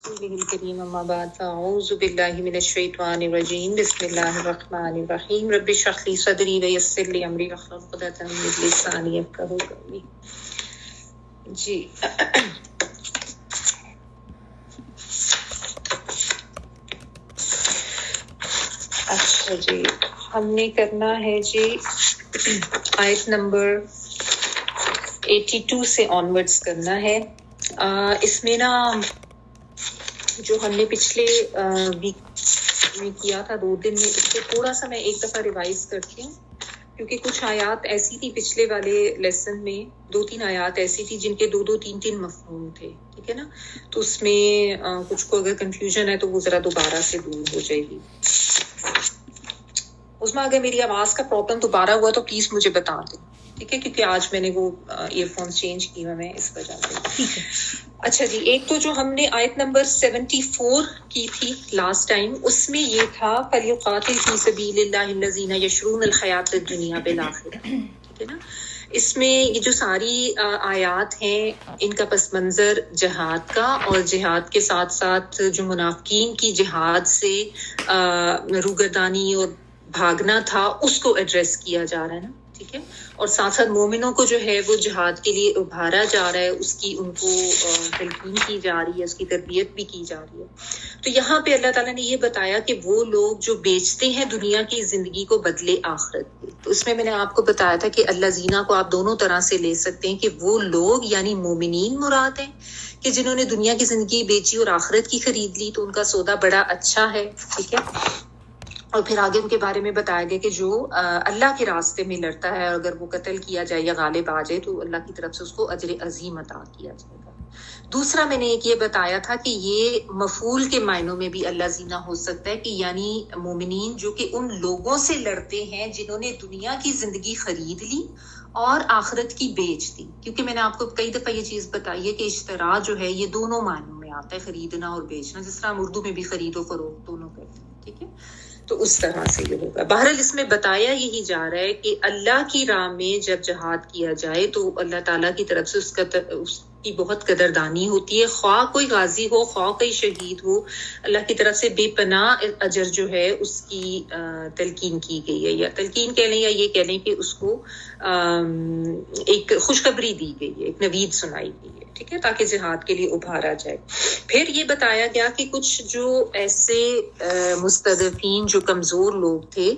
الكريم أما بعد فأعوذ بالله من الشيطان الرجيم بسم الله الرحمن الرحيم رب اشرح لي صدري ويسر لي أمري واحلل عقدة من لساني يفقهوا قولي. جی اچھا جی ہم نے کرنا ہے جی آیت نمبر 82 سے آنورڈز کرنا ہے. اس میں نا جو ہم نے پچھلے ویک میں کیا تھا 2 دن میں، اس کو تھوڑا سا میں ایک دفعہ ریوائز کرتی ہوں، کیونکہ کچھ آیات ایسی تھی پچھلے والے لیسن میں، 2-3 آیات ایسی تھی جن کے 2-2 3-3 مفہوم تھے، ٹھیک ہے نا. تو اس میں کچھ کو اگر کنفیوژن ہے تو وہ ذرا دوبارہ سے دور ہو جائے گی. اس میں اگر میری آواز کا پرابلم دوبارہ ہوا تو پلیز مجھے بتا دیں، ٹھیک ہے، کیونکہ آج میں نے وہ ایئر فونس چینج کی ہوئے ہیں اس وجہ سے. ٹھیک ہے. اچھا جی، ایک تو جو ہم نے آیت نمبر 74 کی تھی لاسٹ ٹائم، اس میں یہ تھا فَلْيُقَاتِلْ فِي سَبِيلِ اللَّهِ الَّذِينَ يَشْرُونَ الْحَيَاةَ الدُّنْيَا بِالْآخِرَةِ، ٹھیک ہے نا. اس میں یہ جو ساری آیات ہیں ان کا پس منظر جہاد کا، اور جہاد کے ساتھ ساتھ جو منافقین کی جہاد سے روگردانی اور بھاگنا تھا اس کو ایڈریس کیا جا رہا ہے نا، ٹھیک ہے. اور ساتھ ساتھ مومنوں کو جو ہے وہ جہاد کے لیے ابھارا جا رہا ہے، اس کی ان کو تلقین کی جا رہی ہے، اس کی تربیت بھی کی جا رہی ہے. تو یہاں پہ اللہ تعالیٰ نے یہ بتایا کہ وہ لوگ جو بیچتے ہیں دنیا کی زندگی کو بدلے آخرت کے. تو اس میں نے آپ کو بتایا تھا کہ اللہ زینہ کو آپ دونوں طرح سے لے سکتے ہیں، کہ وہ لوگ یعنی مومنین مراد ہیں کہ جنہوں نے دنیا کی زندگی بیچی اور آخرت کی خرید لی، تو ان کا سودا بڑا اچھا ہے، ٹھیک ہے. اور پھر آگے ان کے بارے میں بتایا گیا کہ جو اللہ کے راستے میں لڑتا ہے، اگر وہ قتل کیا جائے یا غالب آ جائے تو اللہ کی طرف سے اس کو اجر عظیم عطا کیا جائے گا. دوسرا میں نے ایک یہ بتایا تھا کہ یہ مفعول کے معنوں میں بھی اللہ زینہ ہو سکتا ہے، کہ یعنی مومنین جو کہ ان لوگوں سے لڑتے ہیں جنہوں نے دنیا کی زندگی خرید لی اور آخرت کی بیچ دی. کیونکہ میں نے آپ کو کئی دفعہ یہ چیز بتائی ہے کہ اشترا جو ہے یہ دونوں معنوں میں آتا ہے، خریدنا اور بیچنا، جس طرح ہم اردو میں بھی خرید و فروخت دونوں کرتے ہیں، ٹھیک ہے. تو اس طرح سے یہ ہوگا. بہرحال اس میں بتایا یہی جا رہا ہے کہ اللہ کی راہ میں جب جہاد کیا جائے تو اللہ تعالیٰ کی طرف سے اس کی بہت قدردانی ہوتی ہے، خواہ کوئی غازی ہو، خواہ کوئی شہید ہو، اللہ کی طرف سے بے پناہ اجر جو ہے اس کی تلقین کی گئی ہے، یا تلقین کہہ لیں یا یہ کہہ لیں کہ اس کو ایک خوشخبری دی گئی ہے، ایک نوید سنائی گئی ہے، ٹھیک ہے، تاکہ جہاد کے لیے ابھارا جائے. پھر یہ بتایا گیا کہ کچھ جو ایسے مستضعفین جو کمزور لوگ تھے،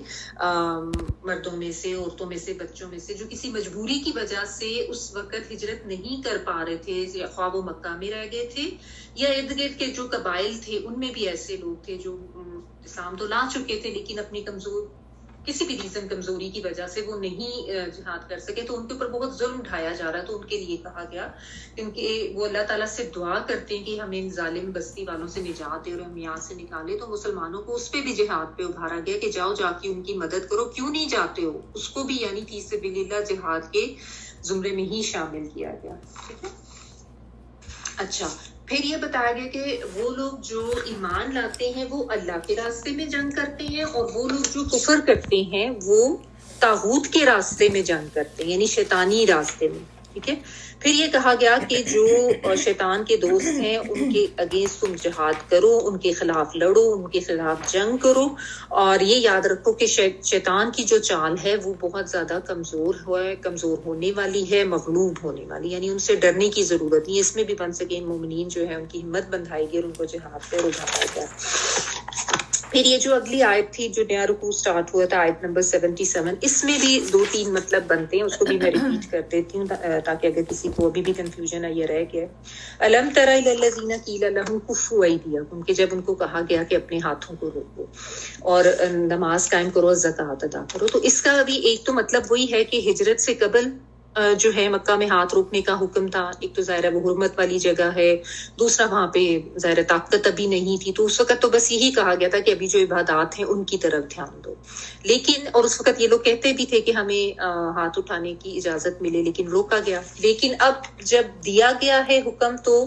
مردوں میں سے، عورتوں میں سے، بچوں میں سے، جو کسی مجبوری کی وجہ سے اس وقت ہجرت نہیں کر پا رہے تھے، خواہ وہ مکہ میں رہ گئے تھے یا ارد گرد کے جو قبائل تھے ان میں بھی ایسے لوگ تھے جو اسلام تو لا چکے تھے لیکن اپنی کسی بھی ریزن کمزوری کی وجہ سے وہ نہیں جہاد کر سکے، تو ان کے اوپر بہت ظلم اٹھایا جا رہا. تو ان کے لیے کہا گیا، کیونکہ وہ اللہ تعالیٰ سے دعا کرتے ہیں کہ ہمیں ان ظالم بستی والوں سے نجات دے اور ہم یہاں سے نکالے. تو مسلمانوں کو اس پہ بھی جہاد پہ ابھارا گیا کہ جاؤ جا کے ان کی مدد کرو. کیوں نہیں جاتے ہو؟ اس کو بھی یعنی فی سبیل اللہ جہاد کے زمرے میں ہی شامل کیا گیا، ٹھیک ہے. اچھا، پھر یہ بتایا گیا کہ وہ لوگ جو ایمان لاتے ہیں وہ اللہ کے راستے میں جنگ کرتے ہیں، اور وہ لوگ جو کفر کرتے ہیں وہ طاغوت کے راستے میں جنگ کرتے ہیں، یعنی شیطانی راستے میں، ٹھیک ہے. پھر یہ کہا گیا کہ جو شیطان کے دوست ہیں ان کے اگینسٹ تم جہاد کرو، ان کے خلاف لڑو، ان کے خلاف جنگ کرو، اور یہ یاد رکھو کہ شیطان کی جو چال ہے وہ بہت زیادہ کمزور ہونے والی ہے، مغلوب ہونے والی، یعنی ان سے ڈرنے کی ضرورت نہیں. اس میں بھی بن سکے مومنین جو ہے ان کی ہمت بندھائی گئی اور ان کو جہاد پر ابھارا گیا. پھر یہ جو اگلی آیت تھی جو نیا رکوع سٹارٹ ہوا تھا، آیت نمبر 77، اس میں بھی 2-3 مطلب بنتے ہیں، اس کو بھی میں ریپیٹ کر دیتی ہوں تاکہ اگر کسی کو ابھی بھی کنفیوژن ہے یہ رہ گیا. الم تر الی الذین قیل لهم کفوا ایدیکم، کہ جب ان کو کہا گیا کہ اپنے ہاتھوں کو روکو اور نماز قائم کرو اور زکوٰۃ ادا کرو. تو اس کا بھی ایک تو مطلب وہی ہے کہ ہجرت سے قبل جو ہے مکہ میں ہاتھ روکنے کا حکم تھا. ایک تو ظاہر ہے وہ حرمت والی جگہ ہے، دوسرا وہاں پہ ظاہر طاقت ابھی نہیں تھی، تو اس وقت تو بس یہی کہا گیا تھا کہ ابھی جو عبادات ہیں ان کی طرف دھیان دو. لیکن اور اس وقت یہ لوگ کہتے بھی تھے کہ ہمیں ہاتھ اٹھانے کی اجازت ملے، لیکن روکا گیا. لیکن اب جب دیا گیا ہے حکم تو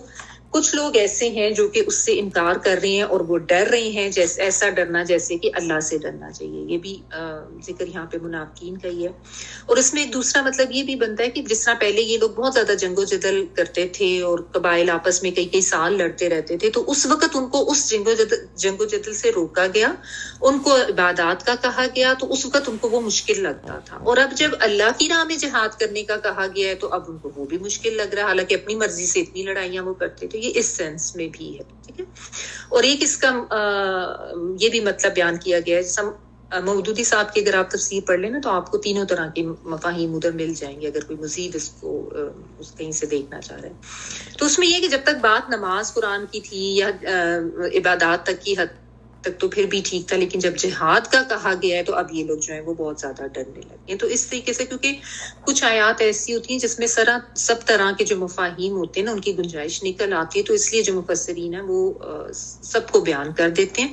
کچھ لوگ ایسے ہیں جو کہ اس سے انکار کر رہے ہیں اور وہ ڈر رہے ہیں، جیسے ایسا ڈرنا جیسے کہ اللہ سے ڈرنا چاہیے. یہ بھی ذکر یہاں پہ منافقین کا ہی ہے. اور اس میں ایک دوسرا مطلب یہ بھی بنتا ہے کہ جس طرح پہلے یہ لوگ بہت زیادہ جنگ و جدل کرتے تھے اور قبائل آپس میں کئی کئی سال لڑتے رہتے تھے، تو اس وقت ان کو اس جنگ و جدل سے روکا گیا، ان کو عبادات کا کہا گیا، تو اس وقت ان کو وہ مشکل لگتا تھا. اور اب جب اللہ کی راہ میں جہاد کرنے کا کہا گیا ہے تو اب ان کو وہ بھی مشکل لگ رہا، حالانکہ اپنی مرضی سے اتنی لڑائیاں وہ کرتے. تو یہ اس سینس میں بھی ہے. ٹھیک ہے. اور ایک اس کا یہ بھی مطلب بیان کیا گیا ہے، جیسا مودودی صاحب کی اگر آپ تفسیر پڑھ لیں نا تو آپ کو تینوں طرح کے مفاہیم ادھر مل جائیں گے اگر کوئی مزید اس کو کہیں سے دیکھنا چاہ رہے ہیں. تو اس میں یہ کہ جب تک بات نماز قرآن کی تھی یا عبادات تک کی حد تک تو پھر بھی ٹھیک تھا، لیکن جب جہاد کا کہا گیا ہے تو اب یہ لوگ جو ہیں وہ بہت زیادہ ڈرنے لگے ہیں. تو اس طریقے سے کیونکہ کچھ آیات ایسی ہوتی ہیں جس میں سب طرح کے جو مفاہیم ہوتے ہیں نا ان کی گنجائش نکل آتی ہے، تو اس لیے جو مفسرین ہیں وہ سب کو بیان کر دیتے ہیں.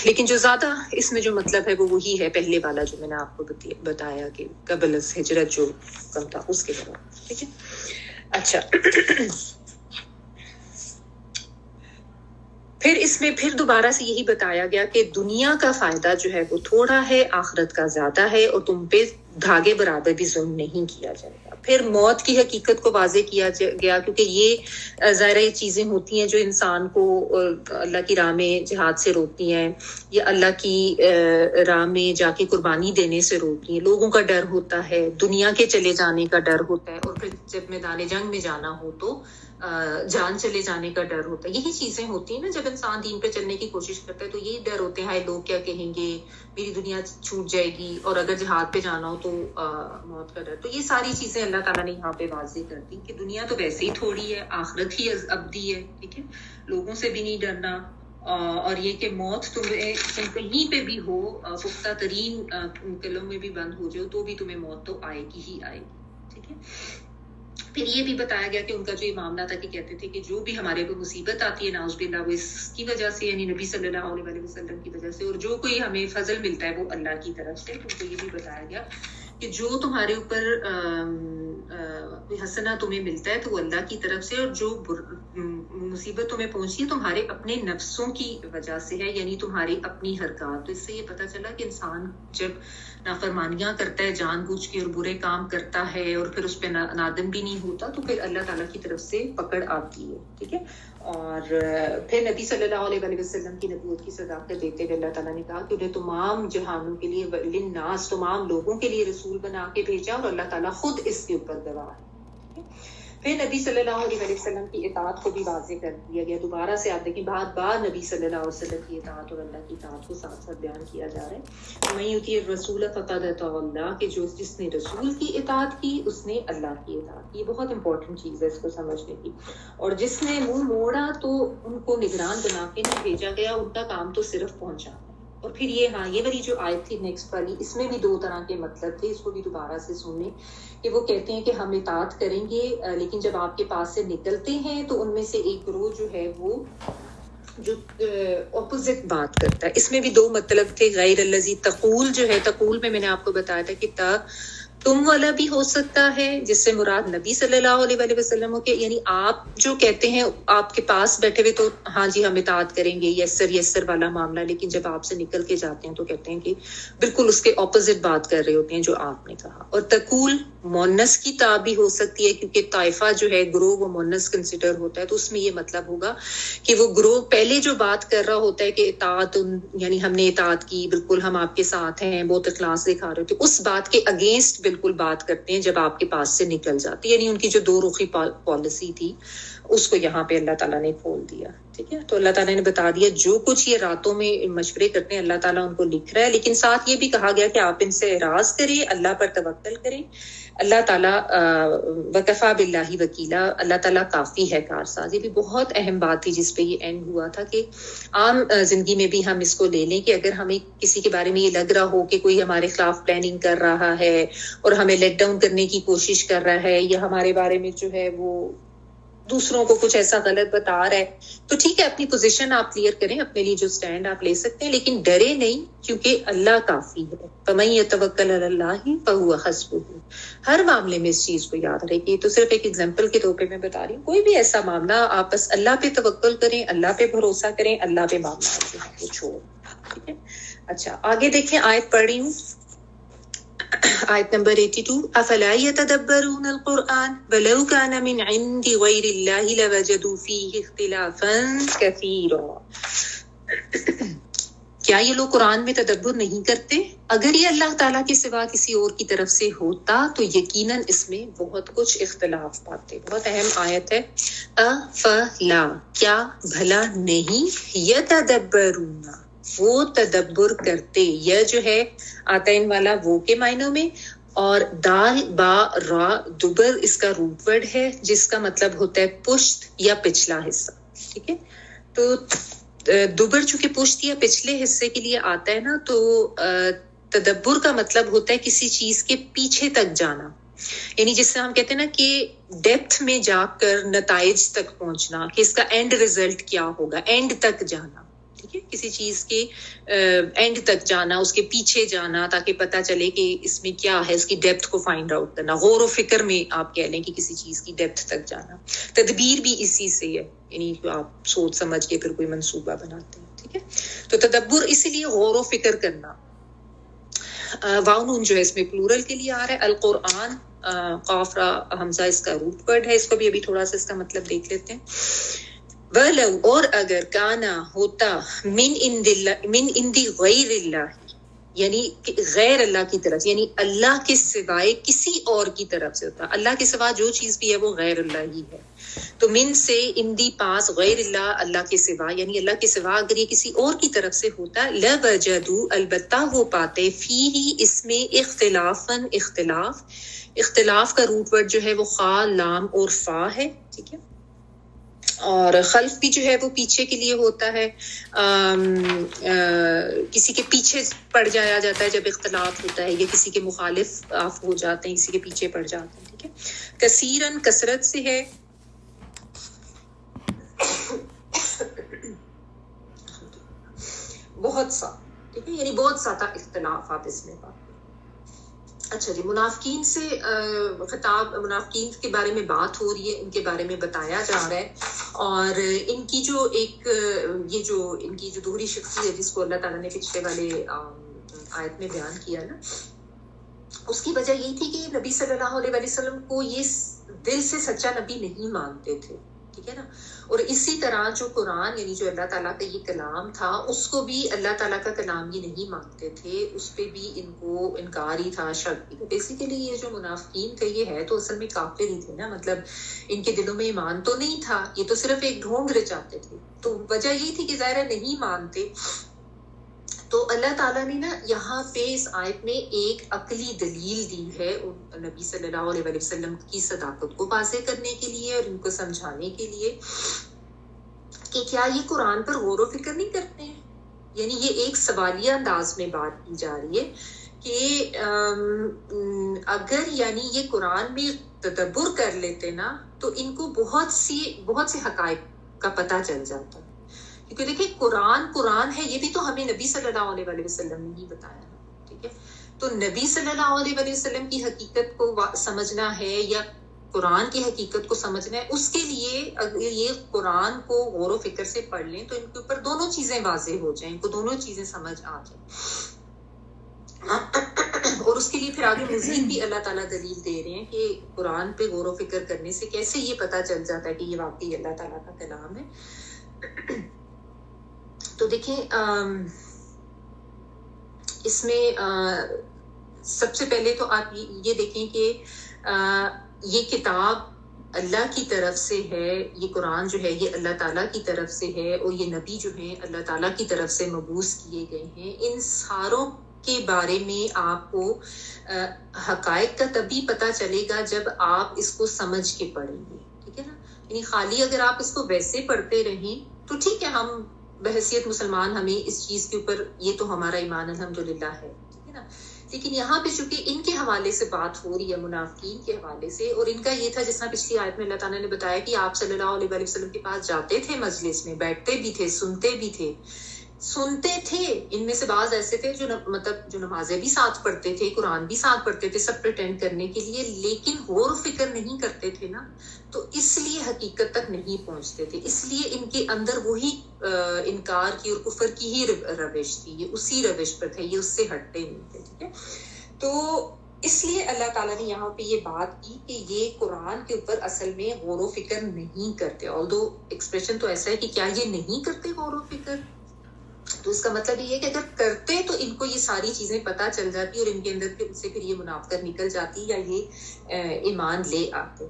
لیکن جو زیادہ اس میں جو مطلب ہے وہ وہی ہے پہلے والا جو میں نے آپ کو بتایا کہ قبل از ہجرت جو حکم تھا اس کے بعد. ٹھیک ہے. اچھا، پھر اس میں پھر دوبارہ سے یہی بتایا گیا کہ دنیا کا فائدہ جو ہے وہ تھوڑا ہے، آخرت کا زیادہ ہے، اور تم پہ دھاگے برابر بھی ظلم نہیں کیا جائے گا. پھر موت کی حقیقت کو واضح کیا گیا، کیونکہ یہ ظاہر یہ چیزیں ہوتی ہیں جو انسان کو اللہ کی راہ میں جہاد سے روکتی ہیں یا اللہ کی راہ میں جا کے قربانی دینے سے روکتی ہیں. لوگوں کا ڈر ہوتا ہے، دنیا کے چلے جانے کا ڈر ہوتا ہے، اور پھر جب میدان جنگ میں جانا ہو تو جان چلے جانے کا ڈر ہوتا ہے. یہی چیزیں ہوتی ہیں نا جب انسان دین پہ چلنے کی کوشش کرتا ہے، تو یہی ڈر ہوتے ہیں، ہائے لوگ کیا کہیں گے، میری دنیا چھوٹ جائے گی، اور اگر جہاد پہ جانا ہو تو موت کا ڈر. تو یہ ساری چیزیں اللہ تعالیٰ نے یہاں پہ واضح کر دی کہ دنیا تو ویسے ہی تھوڑی ہے، آخرت ہی ابدی ہے. ٹھیک ہے. لوگوں سے بھی نہیں ڈرنا، اور یہ کہ موت تم کہیں پہ بھی ہو، پختہ ترین قلعوں میں بھی بند ہو جاؤ تو بھی تمہیں موت تو آئے گی ہی آئے گی. ٹھیک ہے. پھر یہ بھی بتایا گیا کہ ان کا جو یہ معاملہ تھا کہ کہتے تھے کہ جو بھی ہمارے کو مصیبت آتی ہے نعوذ باللہ وہ اس کی وجہ سے، یعنی نبی صلی اللہ علیہ وسلم کی وجہ سے، اور جو کوئی ہمیں فضل ملتا ہے وہ اللہ کی طرف سے. تو یہ بھی بتایا گیا کہ جو تمہارے اوپر کوئی حسنہ تمہیں ملتا ہے تو وہ اللہ کی طرف سے، اور جو مصیبت تمہیں پہنچی ہے تمہارے اپنے نفسوں کی وجہ سے ہے، یعنی تمہاری اپنی حرکات. تو اس سے یہ پتہ چلا کہ انسان جب نافرمانیاں کرتا ہے جان بوجھ کے اور برے کام کرتا ہے اور پھر اس پہ نادم بھی نہیں ہوتا، تو پھر اللہ تعالیٰ کی طرف سے پکڑ آتی ہے. ٹھیک ہے. اور پھر نبی صلی اللہ علیہ وسلم کی نبوت کی صداقت دیتے ہوئے اللہ تعالیٰ نے کہا کہ انہیں تمام جہانوں کے لیے، للناس، تمام لوگوں کے لیے رسول بنا کے بھیجا، اور اللہ تعالیٰ خود اس کے اوپر گواہ ہے. پھر نبی صلی اللہ علیہ وسلم کی اطاعت کو بھی واضح کر دیا گیا. دوبارہ سے آپ دیکھیں بار نبی صلی اللہ علیہ وسلم کی اطاعت اور اللہ کی اطاعت کو ساتھ ساتھ بیان کیا جا رہا ہے. میں یوتی الرسول فقد اطاع اللہ، کہ جس نے رسول کی اطاعت کی اس نے اللہ کی اطاعت کی. یہ بہت امپورٹنٹ چیز ہے اس کو سمجھنے کی. اور جس نے منہ موڑا تو ان کو نگران بنا کے نہیں بھیجا گیا، ان کا کام تو صرف پہنچانا. اور پھر یہ والی جو آیت تھی نیکسٹ والی، اس میں بھی دو طرح کے مطلب تھے، اس کو بھی دوبارہ سے سنیں کہ وہ کہتے ہیں کہ ہم اطاعت کریں گے، لیکن جب آپ کے پاس سے نکلتے ہیں تو ان میں سے ایک گروہ جو ہے وہ جو اپوزٹ بات کرتا ہے. اس میں بھی دو مطلب تھے. غیر الذی تقول جو ہے، تقول میں نے آپ کو بتایا تھا کہ تم والا بھی ہو سکتا ہے، جس سے مراد نبی صلی اللہ علیہ وسلم ہو، کہ یعنی آپ جو کہتے ہیں آپ کے پاس بیٹھے ہوئے تو ہاں جی ہم اطاعت کریں گے، یسر والا معاملہ، لیکن جب آپ سے نکل کے جاتے ہیں تو کہتے ہیں کہ بالکل اس کے اپوزٹ بات کر رہے ہوتے ہیں جو آپ نے کہا. اور تقول مونس کی تا بھی ہو سکتی ہے، کیونکہ طائفہ جو ہے گروہ وہ مونس کنسیڈر ہوتا ہے، تو اس میں یہ مطلب ہوگا کہ وہ گروہ پہلے جو بات کر رہا ہوتا ہے کہ اطاعت، یعنی ہم نے اطاعت کی، بالکل ہم آپ کے ساتھ ہیں، بہت اخلاص دکھا رہے تھے، اس بات کے اگینسٹ بالکل بات کرتے ہیں جب آپ کے پاس سے نکل جاتی، یعنی ان کی جو دو رخی پالیسی تھی اس کو یہاں پہ اللہ تعالیٰ نے کھول دیا. ٹھیک ہے. تو اللہ تعالیٰ نے بتا دیا جو کچھ یہ راتوں میں مشورے کرتے ہیں اللہ تعالیٰ ان کو لکھ رہا ہے، لیکن ساتھ یہ بھی کہا گیا کہ آپ ان سے اعراض کریں، اللہ پر توکل کریں. اللہ تعالیٰ وکفا باللہ وکیلا، اللہ تعالیٰ کافی ہے کارساز. یہ بھی بہت اہم بات تھی جس پہ یہ اینڈ ہوا تھا کہ عام زندگی میں بھی ہم اس کو لے لیں کہ اگر ہمیں کسی کے بارے میں یہ لگ رہا ہو کہ کوئی ہمارے خلاف پلاننگ کر رہا ہے اور ہمیں لیٹ ڈاؤن کرنے کی کوشش کر رہا ہے، یا ہمارے بارے میں جو ہے وہ دوسروں کو کچھ ایسا غلط بتا رہا ہے تو ٹھیک ہے، اپنی پوزیشن آپ کلیئر کریں، اپنے لیے جو سٹینڈ آپ لے سکتے ہیں، لیکن ڈرے نہیں، کیونکہ اللہ کافی ہے. فَمَن يَتَوَكَّلْ عَلَى اللَّهِ فَهُوَ حَسْبُهُ. ہر معاملے میں اس چیز کو یاد رکھیں. یہ تو صرف ایک ایگزامپل کے طور پہ میں بتا رہی ہوں. کوئی بھی ایسا معاملہ آپ بس اللہ پہ توکل کریں، اللہ پہ بھروسہ کریں، اللہ پہ معاملات جو ہے وہ چھوڑ. ٹھیک ہے. اچھا آگے دیکھیں، آیت پڑھ رہی ہوں، آیت نمبر 82. افلا يتدبرون القرآن ولو كان من عند غير الله لوجدوا فيه اختلافا كثيرا. کیا یہ لوگ قرآن میں تدبر نہیں کرتے؟ اگر یہ اللہ تعالیٰ کے سوا کسی اور کی طرف سے ہوتا تو یقیناً اس میں بہت کچھ اختلاف پاتے. بہت اہم آیت ہے. افلا، کیا بھلا نہیں، یتدبرون، وہ تدبر کرتے. یہ جو ہے آتا ان والا وہ کے معنوں میں، اور دال با را دبر اس کا روٹ ورڈ ہے جس کا مطلب ہوتا ہے پشت یا پچھلا حصہ. ٹھیک ہے. تو دبر چونکہ پشت یا پچھلے حصے کے لیے آتا ہے نا، تو تدبر کا مطلب ہوتا ہے کسی چیز کے پیچھے تک جانا، یعنی جس سے ہم کہتے ہیں نا کہ ڈیپتھ میں جا کر نتائج تک پہنچنا، کہ اس کا اینڈ ریزلٹ کیا ہوگا، اینڈ تک جانا. ٹھیک ہے. کسی چیز کے اینڈ تک جانا، اس کے پیچھے جانا تاکہ پتہ چلے کہ اس میں کیا ہے، اس کی ڈیپتھ کو فائنڈ آؤٹ کرنا. غور و فکر میں آپ کہہ لیں کہ کسی چیز کی ڈیپتھ تک جانا. تدبیر بھی اسی سے ہے، یعنی آپ سوچ سمجھ کے پھر کوئی منصوبہ بناتے ہیں. ٹھیک ہے. تو تدبر اسی لیے غور و فکر کرنا. واو نون جو ہے اس میں پلورل کے لیے آ رہا ہے. القرآن، قاف را حمزہ اس کا روٹ ورڈ ہے. اس کو بھی ابھی تھوڑا سا اس کا مطلب دیکھ لیتے ہیں. وَلَوْ، اور اگر کانا ہوتا، من عند غیر اللہ، یعنی غیر اللہ کی طرف، یعنی اللہ کے سوائے کسی اور کی طرف سے ہوتا. اللہ کے سوا جو چیز بھی ہے وہ غیر اللہ ہی ہے. تو من سے اندی پاس، غیر اللہ، اللہ کے سوا، یعنی اللہ کے سوا اگر یہ کسی اور کی طرف سے ہوتا، لَوَجَدُوا، البتہ وہ پاتے، فیہ، اس میں، اختلافاً، اختلاف کا روٹ ورڈ جو ہے وہ خا، لام اور فا ہے. ٹھیک ہے. اور خلف بھی جو ہے وہ پیچھے کے لیے ہوتا ہے. کسی کے پیچھے پڑ جایا جاتا ہے جب اختلاف ہوتا ہے، یا کسی کے مخالف آپ ہو جاتے ہیں، کسی کے پیچھے پڑ جاتے ہیں. ٹھیک ہے. کثیرن، کثرت سے ہے. بہت سا. ٹھیک ہے. یعنی بہت سا اختلاف آپ اس میں پاتے. اچھا جی، منافقین سے خطاب، منافقین کے بارے میں بات ہو رہی ہے، ان کے بارے میں بتایا جا رہا ہے. اور ان کی جو ایک یہ جو ان کی جو دوہری شخصیت ہے جس کو اللہ تعالیٰ نے پچھلے والے آیت میں بیان کیا نا، اس کی وجہ یہی تھی کہ نبی صلی اللہ علیہ وسلم کو یہ دل سے سچا نبی نہیں مانتے تھے. ٹھیک ہے نا. اور اسی طرح جو قرآن، یعنی جو اللہ تعالیٰ کا یہ کلام تھا، اس کو بھی اللہ تعالیٰ کا کلام یہ نہیں مانتے تھے، اس پہ بھی ان کو انکار ہی تھا، شک بھی. بیسیکلی یہ جو منافقین تھے یہ ہے تو اصل میں کافر ہی تھے نا، مطلب ان کے دلوں میں ایمان تو نہیں تھا، یہ تو صرف ایک ڈھونگ رچاتے تھے. تو وجہ یہی تھی کہ ظاہر نہیں مانتے. تو اللہ تعالیٰ نے نا یہاں پہ اس آیت میں ایک عقلی دلیل دی ہے نبی صلی اللہ علیہ وسلم کی صداقت کو واضح کرنے کے لیے اور ان کو سمجھانے کے لیے کہ کیا یہ قرآن پر غور و فکر نہیں کرتے ہیں. یعنی یہ ایک سوالیہ انداز میں بات کی جا رہی ہے کہ اگر یعنی یہ قرآن میں تدبر کر لیتے نا تو ان کو بہت سے حقائق کا پتہ چل جاتا. کیونکہ دیکھیں قرآن ہے، یہ بھی تو ہمیں نبی صلی اللہ علیہ وسلم نے ہی بتایا. ٹھیک ہے. تو نبی صلی اللہ علیہ وسلم کی حقیقت کو سمجھنا ہے یا قرآن کی حقیقت کو سمجھنا ہے، اس کے لیے اگر یہ قرآن کو غور و فکر سے پڑھ لیں تو ان کے اوپر دونوں چیزیں واضح ہو جائیں، ان کو دونوں چیزیں سمجھ آ جائیں. اور اس کے لیے پھر آگے مزید بھی اللہ تعالیٰ دلیل دے رہے ہیں کہ قرآن پہ غور و فکر کرنے سے کیسے یہ پتہ چل جاتا ہے کہ یہ واقعی اللہ تعالیٰ کا کلام ہے. تو دیکھیں اس میں سب سے پہلے تو آپ یہ دیکھیں کہ یہ کتاب اللہ کی طرف سے ہے، یہ قرآن جو ہے یہ اللہ تعالیٰ کی طرف سے ہے، اور یہ نبی جو ہیں اللہ تعالیٰ کی طرف سے مبعوث کیے گئے ہیں. ان ساروں کے بارے میں آپ کو حقائق کا تبھی پتہ چلے گا جب آپ اس کو سمجھ کے پڑھیں گے. ٹھیک ہے نا. یعنی خالی اگر آپ اس کو ویسے پڑھتے رہیں تو ٹھیک ہے، ہم بحیثیت مسلمان ہمیں اس چیز کے اوپر یہ تو ہمارا ایمان الحمدللہ ہے. ٹھیک ہے نا. لیکن یہاں پہ چونکہ ان کے حوالے سے بات ہو رہی ہے، منافقین کے حوالے سے، اور ان کا یہ تھا جس طرح پچھلی آیت میں اللہ تعالیٰ نے بتایا کہ آپ صلی اللہ علیہ وسلم کے پاس جاتے تھے، مجلس میں بیٹھتے بھی تھے، سنتے تھے. ان میں سے بعض ایسے تھے جو نمازیں بھی ساتھ پڑھتے تھے، قرآن بھی ساتھ پڑھتے تھے، سب پریٹینڈ کرنے کے لیے، لیکن غور و فکر نہیں کرتے تھے نا، تو اس لیے حقیقت تک نہیں پہنچتے تھے. اس لیے ان کے اندر وہی انکار کی اور کفر کی ہی روش تھی، یہ اسی روش پر تھے، یہ اس سے ہٹتے نہیں تھے. ٹھیک ہے، تو اس لیے اللہ تعالیٰ نے یہاں پہ یہ بات کی کہ یہ قرآن کے اوپر اصل میں غور و فکر نہیں کرتے. آلدو ایکسپریشن تو ایسا ہے کہ کیا یہ نہیں کرتے غور و فکر، تو اس کا مطلب یہ ہے کہ اگر کرتے تو ان کو یہ ساری چیزیں پتہ چل جاتی اور ان کے اندر سے پھر یہ منافقت نکل جاتی یا یہ ایمان لے آتے.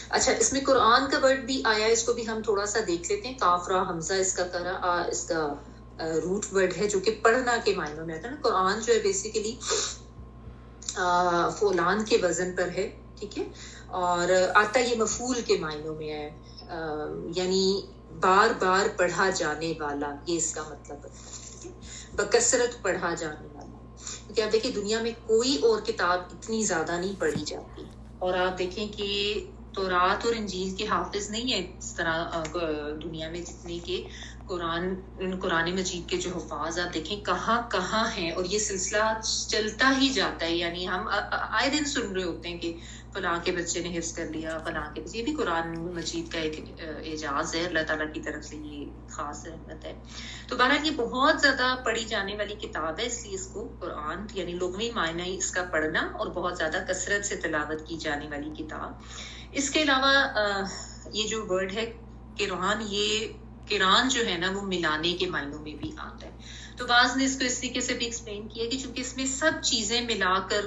اچھا، اس میں قرآن کا ورڈ بھی آیا، اس کو بھی ہم تھوڑا سا دیکھ لیتے ہیں. کاف را حمزہ اس کا روٹ ورڈ ہے جو کہ پڑھنا کے معنوں میں آتا ہے نا. قرآن جو ہے بیسیکلی فولان کے وزن پر ہے، ٹھیک ہے، اور آتا یہ مفعول کے معنوں میں ہے، یعنی بار بار پڑھا جانے والا، یہ اس کا مطلب ہے، بکثرت پڑھا جانے والا. کیونکہ آپ دیکھیں دنیا میں کوئی اور کتاب اتنی زیادہ نہیں پڑھی جاتی، اور آپ دیکھیں کہ تورات اور انجیل کے حافظ نہیں ہے اس طرح دنیا میں جتنے کہ قرآن مجید کے جو حفاظ آپ دیکھیں کہاں کہاں ہیں، اور یہ سلسلہ چلتا ہی جاتا ہے. یعنی ہم آئے دن سن رہے ہوتے ہیں کہ فلاں کے بچے نے حفظ کر لیا، فلاں کے بچے، یہ بھی قرآن مجید کا ایک اعجاز ہے، اللہ تعالیٰ کی طرف سے یہ خاص رحمت ہے. تو بہرحال یہ بہت زیادہ پڑھی جانے والی کتاب ہے، اس لیے اس کو قرآن یعنی لغوی معنی اس کا پڑھنا اور بہت زیادہ کثرت سے تلاوت کی جانے والی کتاب. اس کے علاوہ یہ جو ورڈ ہے قرآن، یہ قرآن جو ہے نا وہ ملانے کے معنوں میں بھی آتا ہے. تو بعض نے اس کو اس طریقے سے بھی ایکسپلین کیا کہ چونکہ اس میں سب چیزیں ملا کر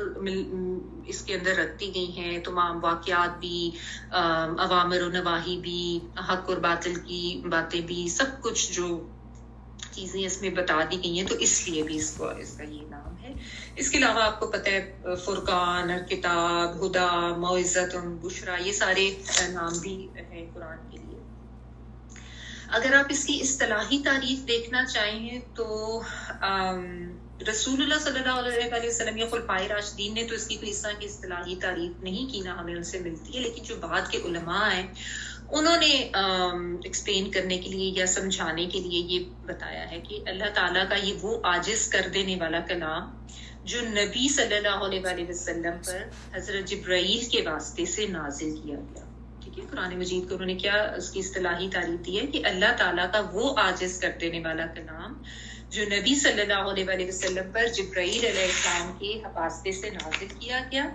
اس کے اندر رکھتی گئی ہیں، تمام واقعات بھی، اوامر و نواہی بھی، حق اور باطل کی باتیں بھی، سب کچھ جو چیزیں اس میں بتا دی گئی ہیں، تو اس لیے بھی اس کا یہ نام ہے. اس کے علاوہ آپ کو پتہ ہے فرقان، کتاب، ہدا، موعظۃ، بشرا، یہ سارے نام بھی ہیں قرآن کے لیے. اگر آپ اس کی اصطلاحی تعریف دیکھنا چاہیں تو رسول اللہ صلی اللہ علیہ وسلم یا خلفائے راشدین نے تو اس کی کوئی اس طرح کی اصطلاحی تعریف نہیں کی، نہ ہمیں ان سے ملتی ہے، لیکن جو بعد کے علماء ہیں انہوں نے ایکسپلین کرنے کے لیے یا سمجھانے کے لیے یہ بتایا ہے کہ اللہ تعالیٰ کا یہ وہ عاجز کر دینے والا کلام جو نبی صلی اللہ علیہ وسلم پر حضرت جبرائیل کے واسطے سے نازل کیا گیا. ٹھیک ہے، قرآن مجید کو انہوں نے کیا اس کی اصطلاحی تعریف دی ہے کہ اللہ تعالیٰ کا وہ عاجز کر دینے والا کلام جو نبی صلی اللہ علیہ وسلم پر جبرائیل علیہ السلام کے واسطے سے نازل کیا گیا،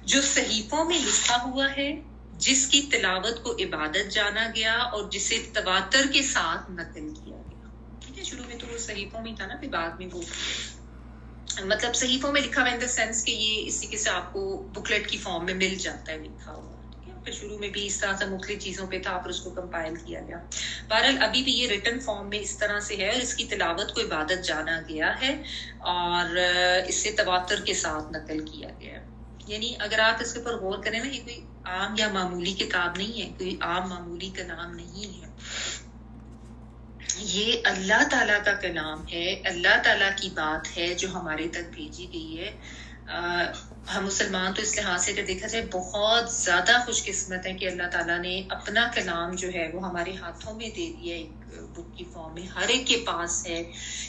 جو صحیفوں میں لکھا ہوا ہے، جس کی تلاوت کو عبادت جانا گیا اور جسے تواتر کے ساتھ نقل کیا گیا. ٹھیک ہے، شروع میں تو وہ صحیفوں میں تھا نا، پھر بعد میں وہ مطلب صحیفوں میں لکھا ہوا ان دا سینس کہ یہ اسی کے سے آپ کو بکلیٹ کی فارم میں مل جاتا ہے لکھا ہوا. پھر شروع میں بھی اس طرح سے مختلف چیزوں پہ تھا، پھر اس کو کمپائل کیا گیا. بہرحال ابھی بھی یہ ریٹن فارم میں اس طرح سے ہے، اور اس کی تلاوت کو عبادت جانا گیا ہے اور اس سے تواتر کے ساتھ نقل کیا گیا ہے. یعنی اگر آپ اس کے اوپر غور کریں نا، یہ کوئی عام یا معمولی کتاب نہیں ہے، کوئی عام معمولی کلام نہیں ہے، یہ اللہ تعالیٰ کا کلام ہے، اللہ تعالیٰ کی بات ہے جو ہمارے تک بھیجی گئی ہے. ہم مسلمان تو اس لحاظ سے اگر دیکھا جائے بہت زیادہ خوش قسمت ہے کہ اللہ تعالیٰ نے اپنا کلام جو ہے وہ ہمارے ہاتھوں میں دے دیا، ایک بک کی فارم میں ہر ایک کے پاس ہے.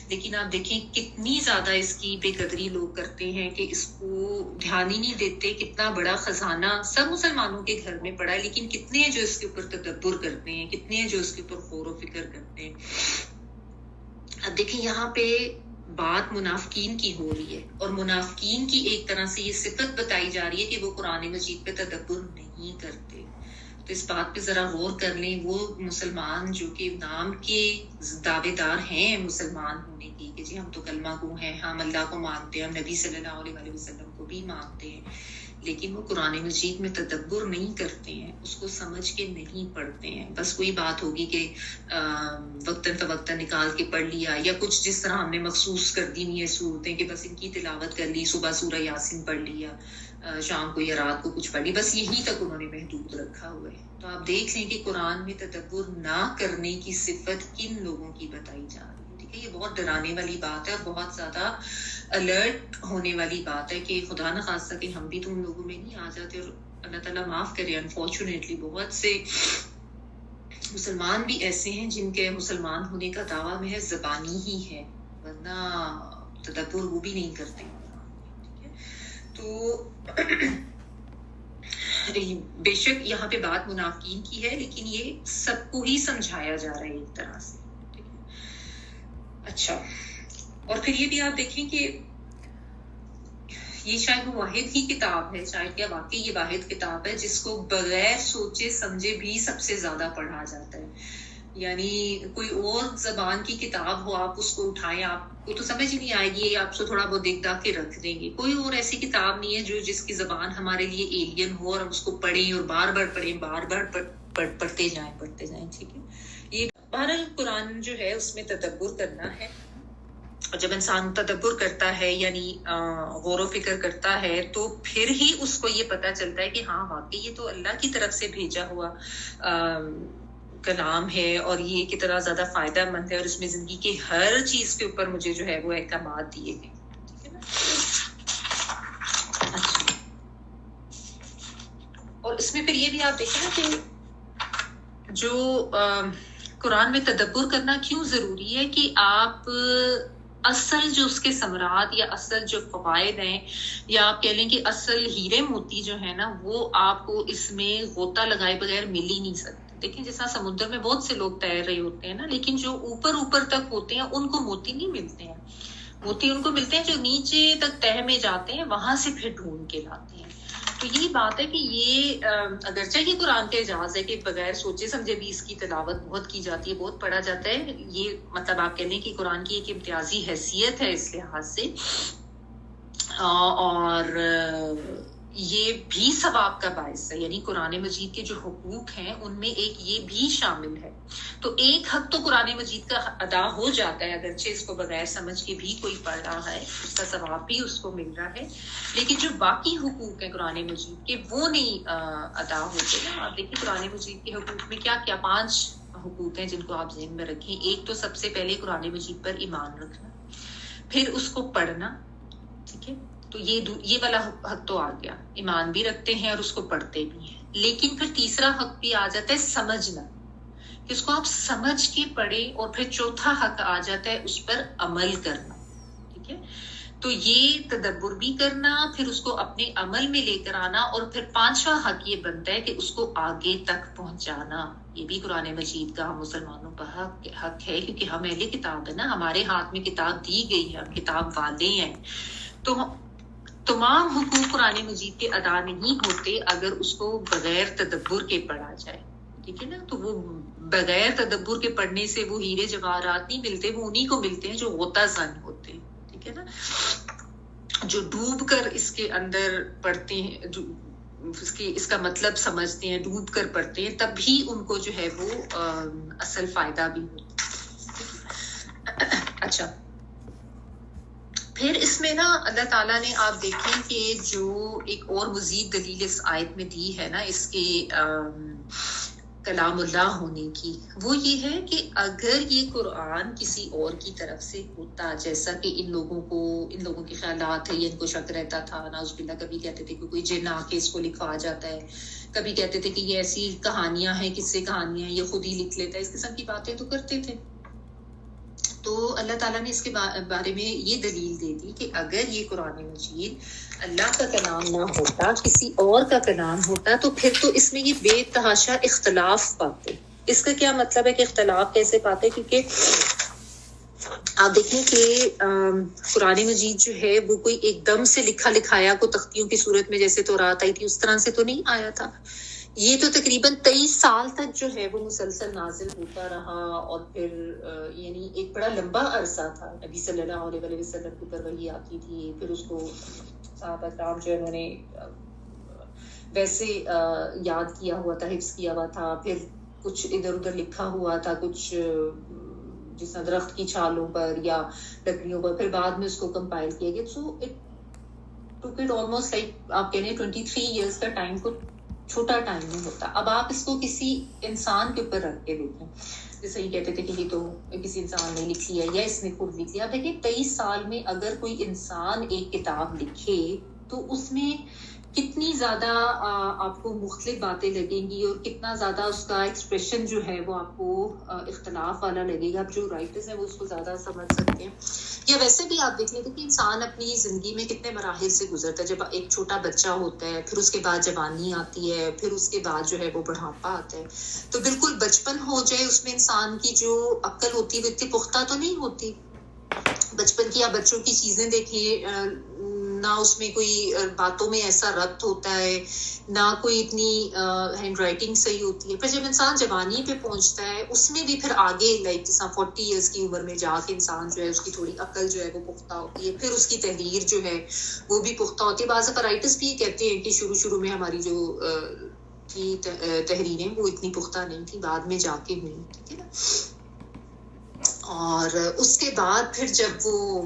لیکن آپ دیکھیں کتنی زیادہ اس کی بے قدری لوگ کرتے ہیں کہ اس کو دھیان ہی نہیں دیتے. کتنا بڑا خزانہ سب مسلمانوں کے گھر میں پڑا ہے، لیکن کتنے ہیں جو اس کے اوپر تدبر کرتے ہیں، کتنے ہیں جو اس کے اوپر غور و فکر کرتے ہیں. اب دیکھیں یہاں پہ بات منافقین کی ہو رہی ہے، اور منافقین کی ایک طرح سے یہ صفت بتائی جا رہی ہے کہ وہ قرآن مجید پہ تدبر نہیں کرتے. تو اس بات پہ ذرا غور کر لیں، وہ مسلمان جو کہ نام کے دعوے دار ہیں مسلمان ہونے کی کہ جی ہم تو کلمہ گو ہیں، ہم اللہ کو مانتے ہیں، ہم نبی صلی اللہ علیہ وسلم کو بھی مانتے ہیں، لیکن وہ قرآن مجید میں تدبر نہیں کرتے ہیں، اس کو سمجھ کے نہیں پڑھتے ہیں. بس کوئی بات ہوگی کہ وقتاً فوقتاً نکال کے پڑھ لیا، یا کچھ جس طرح ہم نے مخصوص کر دی ہوئی صورتیں کہ بس ان کی تلاوت کر لی، صبح سورہ یاسین پڑھ لیا، شام کو یا رات کو کچھ پڑھ لی، بس یہی تک انہوں نے محدود رکھا ہوا ہے. تو آپ دیکھ لیں کہ قرآن میں تدبر نہ کرنے کی صفت کن لوگوں کی بتائی جا رہی ہے. یہ بہت ڈرانے والی بات ہے اور بہت زیادہ الرٹ ہونے والی بات ہے کہ خدا نہ خواستہ کہ ہم بھی تو ان لوگوں میں نہیں آ جاتے. اور اللہ تعالیٰ معاف کرے, انفارچونیٹلی بہت سے مسلمان بھی ایسے ہیں جن کے مسلمان ہونے کا دعویٰ محض زبانی ہی ہے, ورنہ تدبر وہ بھی نہیں کرتے. تو بے شک یہاں پہ بات منافقین کی ہے, لیکن یہ سب کو ہی سمجھایا جا رہا ہے ایک طرح سے. اچھا, اور پھر یہ بھی آپ دیکھیں کہ یہ شاید وہ واحد ہی کتاب ہے, شاید کیا واقعی یہ واحد کتاب ہے جس کو بغیر سوچے سمجھے بھی سب سے زیادہ پڑھا جاتا ہے. یعنی کوئی اور زبان کی کتاب ہو, آپ اس کو اٹھائیں, آپ کو تو سمجھ ہی نہیں آئے گی, آپ سے تھوڑا بہت دیکھ داکھ کے رکھ دیں گے. کوئی اور ایسی کتاب نہیں ہے جس کی زبان ہمارے لیے ایلین ہو اور ہم اس کو پڑھیں اور بار بار پڑھیں, بار بار پڑھتے جائیں. ٹھیک ہے, یہ بہرحال قرآن جو ہے اس میں تدبر کرنا ہے. اور جب انسان تدبر کرتا ہے یعنی غور و فکر کرتا ہے تو پھر ہی اس کو یہ پتہ چلتا ہے کہ ہاں واقعی یہ تو اللہ کی طرف سے بھیجا ہوا کلام ہے اور یہ کتنا زیادہ فائدہ مند ہے, اور اس میں زندگی کے ہر چیز کے اوپر مجھے جو ہے وہ احکامات دیے گئے. ٹھیک ہے نا. اچھا, اور اس میں پھر یہ بھی آپ دیکھیں نا کہ جو قرآن میں تدبر کرنا کیوں ضروری ہے, کہ آپ اصل جو اس کے ثمرات یا اصل جو فوائد ہیں, یا آپ کہہ لیں کہ اصل ہیرے موتی جو ہے نا, وہ آپ کو اس میں غوطہ لگائے بغیر مل ہی نہیں سکتے. دیکھیں جیسا سمندر میں بہت سے لوگ تیر رہے ہوتے ہیں نا, لیکن جو اوپر تک ہوتے ہیں ان کو موتی نہیں ملتے ہیں. موتی ان کو ملتے ہیں جو نیچے تک تہ میں جاتے ہیں, وہاں سے پھر ڈھونڈ کے لاتے ہیں. تو یہی بات ہے کہ یہ اگرچہ یہ قرآن کا اعجاز ہے کہ بغیر سوچے سمجھے بھی اس کی تلاوت بہت کی جاتی ہے, بہت پڑھا جاتا ہے. یہ مطلب آپ کہہ لیں کہ قرآن کی ایک امتیازی حیثیت ہے اس لحاظ سے, اور یہ بھی ثواب کا باعث ہے. یعنی قرآن مجید کے جو حقوق ہیں ان میں ایک یہ بھی شامل ہے. تو ایک حق تو قرآن مجید کا ادا ہو جاتا ہے, اگرچہ اس کو بغیر سمجھ کے بھی کوئی پڑھ رہا ہے, اس کا ثواب بھی اس کو مل رہا ہے, لیکن جو باقی حقوق ہیں قرآن مجید کے وہ نہیں ادا ہوتے ہیں. آپ دیکھیں قرآن مجید کے حقوق میں کیا کیا 5 حقوق ہیں جن کو آپ ذہن میں رکھیں. ایک تو سب سے پہلے قرآن مجید پر ایمان رکھنا, پھر اس کو پڑھنا. ٹھیک ہے, تو یہ والا حق تو آ گیا, ایمان بھی رکھتے ہیں اور اس کو پڑھتے بھی ہیں. لیکن پھر تیسرا حق بھی آ جاتا ہے سمجھنا, کہ اس کو آپ سمجھ کے پڑھیں. اور پھر چوتھا حق آ جاتا ہے اس پر عمل کرنا. ٹھیک ہے, تو یہ تدبر بھی کرنا, پھر اس کو اپنے عمل میں لے کر آنا, اور پھر 5واں حق یہ بنتا ہے کہ اس کو آگے تک پہنچانا. یہ بھی قرآن مجید کا ہم مسلمانوں کا حق ہے, کیونکہ ہم اہل کتاب ہے نا, ہمارے ہاتھ میں کتاب دی گئی ہے, ہم کتاب والے ہیں. تو تمام حقوق قرآن مجید کے ادا نہیں ہوتے اگر اس کو بغیر تدبر کے پڑھا جائے. ٹھیک ہے نا, تو وہ بغیر تدبر کے پڑھنے سے وہ ہیرے جواہرات نہیں ملتے, وہ انہی کو ملتے ہیں جو غوطہ زن ہوتے ہیں. ٹھیک ہے نا, جو ڈوب کر اس کے اندر پڑھتے ہیں, اس کا مطلب سمجھتے ہیں, ڈوب کر پڑھتے ہیں, تب بھی ان کو جو ہے وہ اصل فائدہ بھی ہوتا ہے. اچھا, پھر اس میں نا اللہ تعالیٰ نے آپ دیکھیں کہ جو ایک اور مزید دلیل اس آیت میں دی ہے نا اس کے کلام اللہ ہونے کی, وہ یہ ہے کہ اگر یہ قرآن کسی اور کی طرف سے ہوتا, جیسا کہ ان لوگوں کے خیالات ہے, یہ ان کو شک رہتا تھا, نعوذ باللہ, کبھی کہتے تھے کہ کوئی جن آ کے اس کو لکھوا جاتا ہے, کبھی کہتے تھے کہ یہ ایسی کہانیاں ہیں, قصے کہانیاں ہیں, یہ خود ہی لکھ لیتا ہے, اس قسم کی باتیں تو کرتے تھے. تو اللہ تعالیٰ نے اس کے بارے میں یہ دلیل دے دی کہ اگر یہ قرآن مجید اللہ کا کلام نہ ہوتا, کسی اور کا کلام ہوتا, تو پھر تو اس میں یہ بے تحاشا اختلاف پاتے. اس کا کیا مطلب ہے کہ اختلاف کیسے پاتے, کیونکہ آپ دیکھیں کہ قرآن مجید جو ہے وہ کوئی ایک دم سے لکھا لکھایا کو تختیوں کی صورت میں جیسے تورات آئی تھی اس طرح سے تو نہیں آیا تھا. یہ تو تقریباً 23 سال تک جو ہے وہ مسلسل نازل ہوتا رہا, اور پھر یعنی ایک بڑا لمبا عرصہ تھا. نبی صلی اللہ علیہ وسلم کے اوپر وحی آتی تھی, پھر اس کو صحابہ کرام جو انہوں نے ویسے یاد کیا ہوا تھا, حفظ کیا ہوا تھا, پھر کچھ ادھر ادھر لکھا ہوا تھا, کچھ جس طرح درخت کی چھالوں پر یا لکڑیوں پر, پھر بعد میں اس کو کمپائل کیا گیا. So it took it almost like آپ کہہ رہے 23 ایئرس کا ٹائم کو چھوٹا ٹائم نہیں ہوتا. اب آپ اس کو کسی انسان کے اوپر رکھ کے دیکھیں, جیسے یہ کہتے تھے کہ یہ تو کسی انسان نے لکھی ہے یا اس نے خود لکھی ہے. اب دیکھیں 23 سال میں اگر کوئی انسان ایک کتاب لکھے تو اس میں کتنی زیادہ آپ کو مختلف باتیں لگیں گی اور کتنا زیادہ اس کا ایکسپریشن جو ہے وہ آپ کو اختلاف والا لگے گا. اب جو رائٹرز ہیں وہ اس کو زیادہ سمجھ سکتے ہیں. یا ویسے بھی آپ دیکھ لیں کہ انسان اپنی زندگی میں کتنے مراحل سے گزرتا ہے. جب ایک چھوٹا بچہ ہوتا ہے، پھر اس کے بعد جوانی آتی ہے، پھر اس کے بعد جو ہے وہ بڑھاپا آتا ہے. تو بالکل بچپن ہو جائے اس میں انسان کی جو عقل ہوتی ہے وہ اتنی پختہ تو نہیں ہوتی. بچپن کی یا بچوں کی چیزیں دیکھیں، نہ اس میں کوئی باتوں میں ایسا ربط ہوتا ہے، نہ کوئی اتنی ہینڈ رائٹنگ صحیح ہوتی ہے. پھر جب انسان جوانی پہ پہنچتا ہے اس میں بھی پھر آگے لائک جیسا 40 ایئرس کی عمر میں جا کے انسان جو ہے اس کی تھوڑی عقل جو ہے وہ پختہ ہوتی ہے، پھر اس کی تحریر جو ہے وہ بھی پختہ ہوتی ہے. بعض رائٹرس بھی کہتے ہیں کہ شروع میں ہماری جو کی تحریریں وہ اتنی پختہ نہیں تھی، بعد میں جا کے ہوئی. ٹھیک ہے نا. اور اس کے بعد پھر جب وہ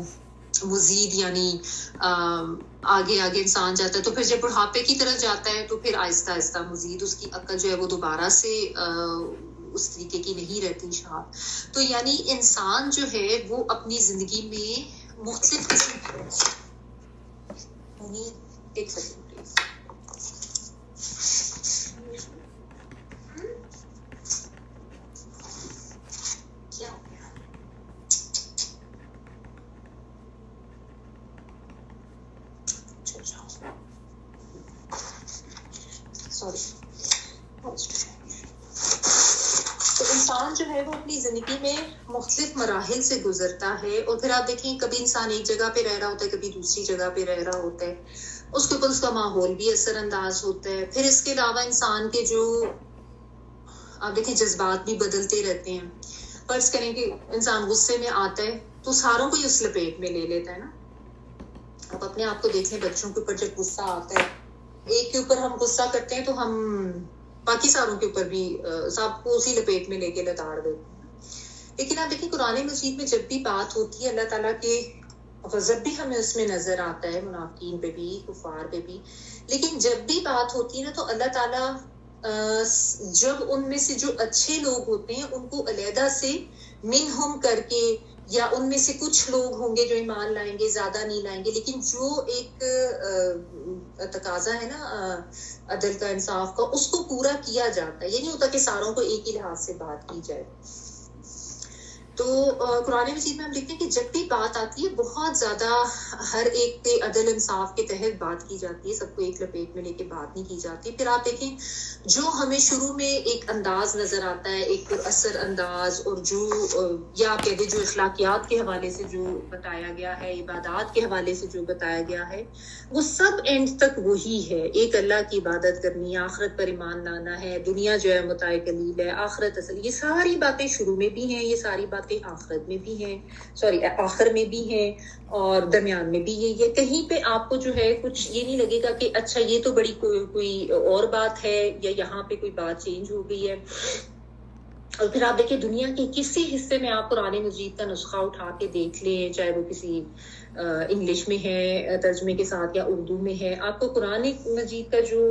مزید یعنی آگے انسان جاتا ہے تو پھر جب بڑھاپے کی طرف جاتا ہے تو پھر آہستہ آہستہ مزید اس کی عقل جو ہے وہ دوبارہ سے اس طریقے کی نہیں رہتی شارپ. تو یعنی انسان جو ہے وہ اپنی زندگی میں مختلف قسم ایک سیکنڈ پلیز. تو انسان جو ہے وہ اپنی زندگی میں مختلف مراحل سے گزرتا ہے. اور پھر آپ دیکھیں کبھی انسان ایک جگہ پہ رہ رہا ہوتا ہے، کبھی دوسری جگہ پہ رہ رہا ہوتا ہے، اس کے اوپر اس کا ماحول بھی اثر انداز ہوتا ہے. پھر اس کے علاوہ انسان کے جو آپ دیکھیں جذبات بھی بدلتے رہتے ہیں. فرض کریں کہ انسان غصے میں آتا ہے تو ساروں کو ہی اس لپیٹ میں لے لیتا ہے نا. آپ اپنے آپ کو دیکھ لیں، بچوں کے اوپر جب غصہ آتا ہے، ایک کے اوپر ہم غصہ کرتے ہیں تو ہم باقی ساروں کے اوپر بھی سب کو اسی لپیٹ میں لے کے لتاڑ دیتے ہیں. لیکن آپ دیکھیں قرآن مجید میں جب بھی بات ہوتی ہے اللہ تعالیٰ کے غضب بھی ہمیں اس میں نظر آتا ہے، منافقین پہ بھی، کفار پہ بھی. لیکن جب بھی بات ہوتی ہے نا تو اللہ تعالیٰ جب ان میں سے جو اچھے لوگ ہوتے ہیں ان کو علیحدہ سے منہم کر کے، یا ان میں سے کچھ لوگ ہوں گے جو ایمان لائیں گے، زیادہ نہیں لائیں گے، لیکن جو ایک تقاضا ہے نا عدل کا، انصاف کا، اس کو پورا کیا جاتا ہے. یہ نہیں ہوتا کہ ساروں کو ایک ہی لحاظ سے بات کی جائے. تو قرآن مجید میں ہم دیکھتے ہیں کہ جب بھی بات آتی ہے بہت زیادہ ہر ایک پہ عدل انصاف کے تحت بات کی جاتی ہے، سب کو ایک لپیٹ میں لے کے بات نہیں کی جاتی. پھر آپ دیکھیں جو ہمیں شروع میں ایک انداز نظر آتا ہے، ایک اثر انداز، اور جو یا آپ کہہ دیں جو اخلاقیات کے حوالے سے جو بتایا گیا ہے، عبادات کے حوالے سے جو بتایا گیا ہے، وہ سب اینڈ تک وہی ہے. ایک اللہ کی عبادت کرنی، آخرت پر ایمان لانا ہے، دنیا جو ہے متاع قلیل ہے، آخرت اصل. یہ ساری باتیں شروع میں بھی ہیں، یہ ساری باتیں آخرت میں بھی ہیں، آخر میں بھی ہیں، اور درمیان میں بھی یہ ہے. کہیں پہ آپ کو جو ہے کچھ یہ نہیں لگے گا کہ اچھا یہ تو بڑی کوئی اور بات ہے، یا یہاں پہ کوئی بات چینج ہو گئی ہے. اور پھر آپ دیکھیں دنیا کے کسی حصے میں آپ قرآن مجید کا نسخہ اٹھا کے دیکھ لیں، چاہے وہ کسی انگلش میں ہے ترجمے کے ساتھ یا اردو میں ہے، آپ کو قرآن مجید کا جو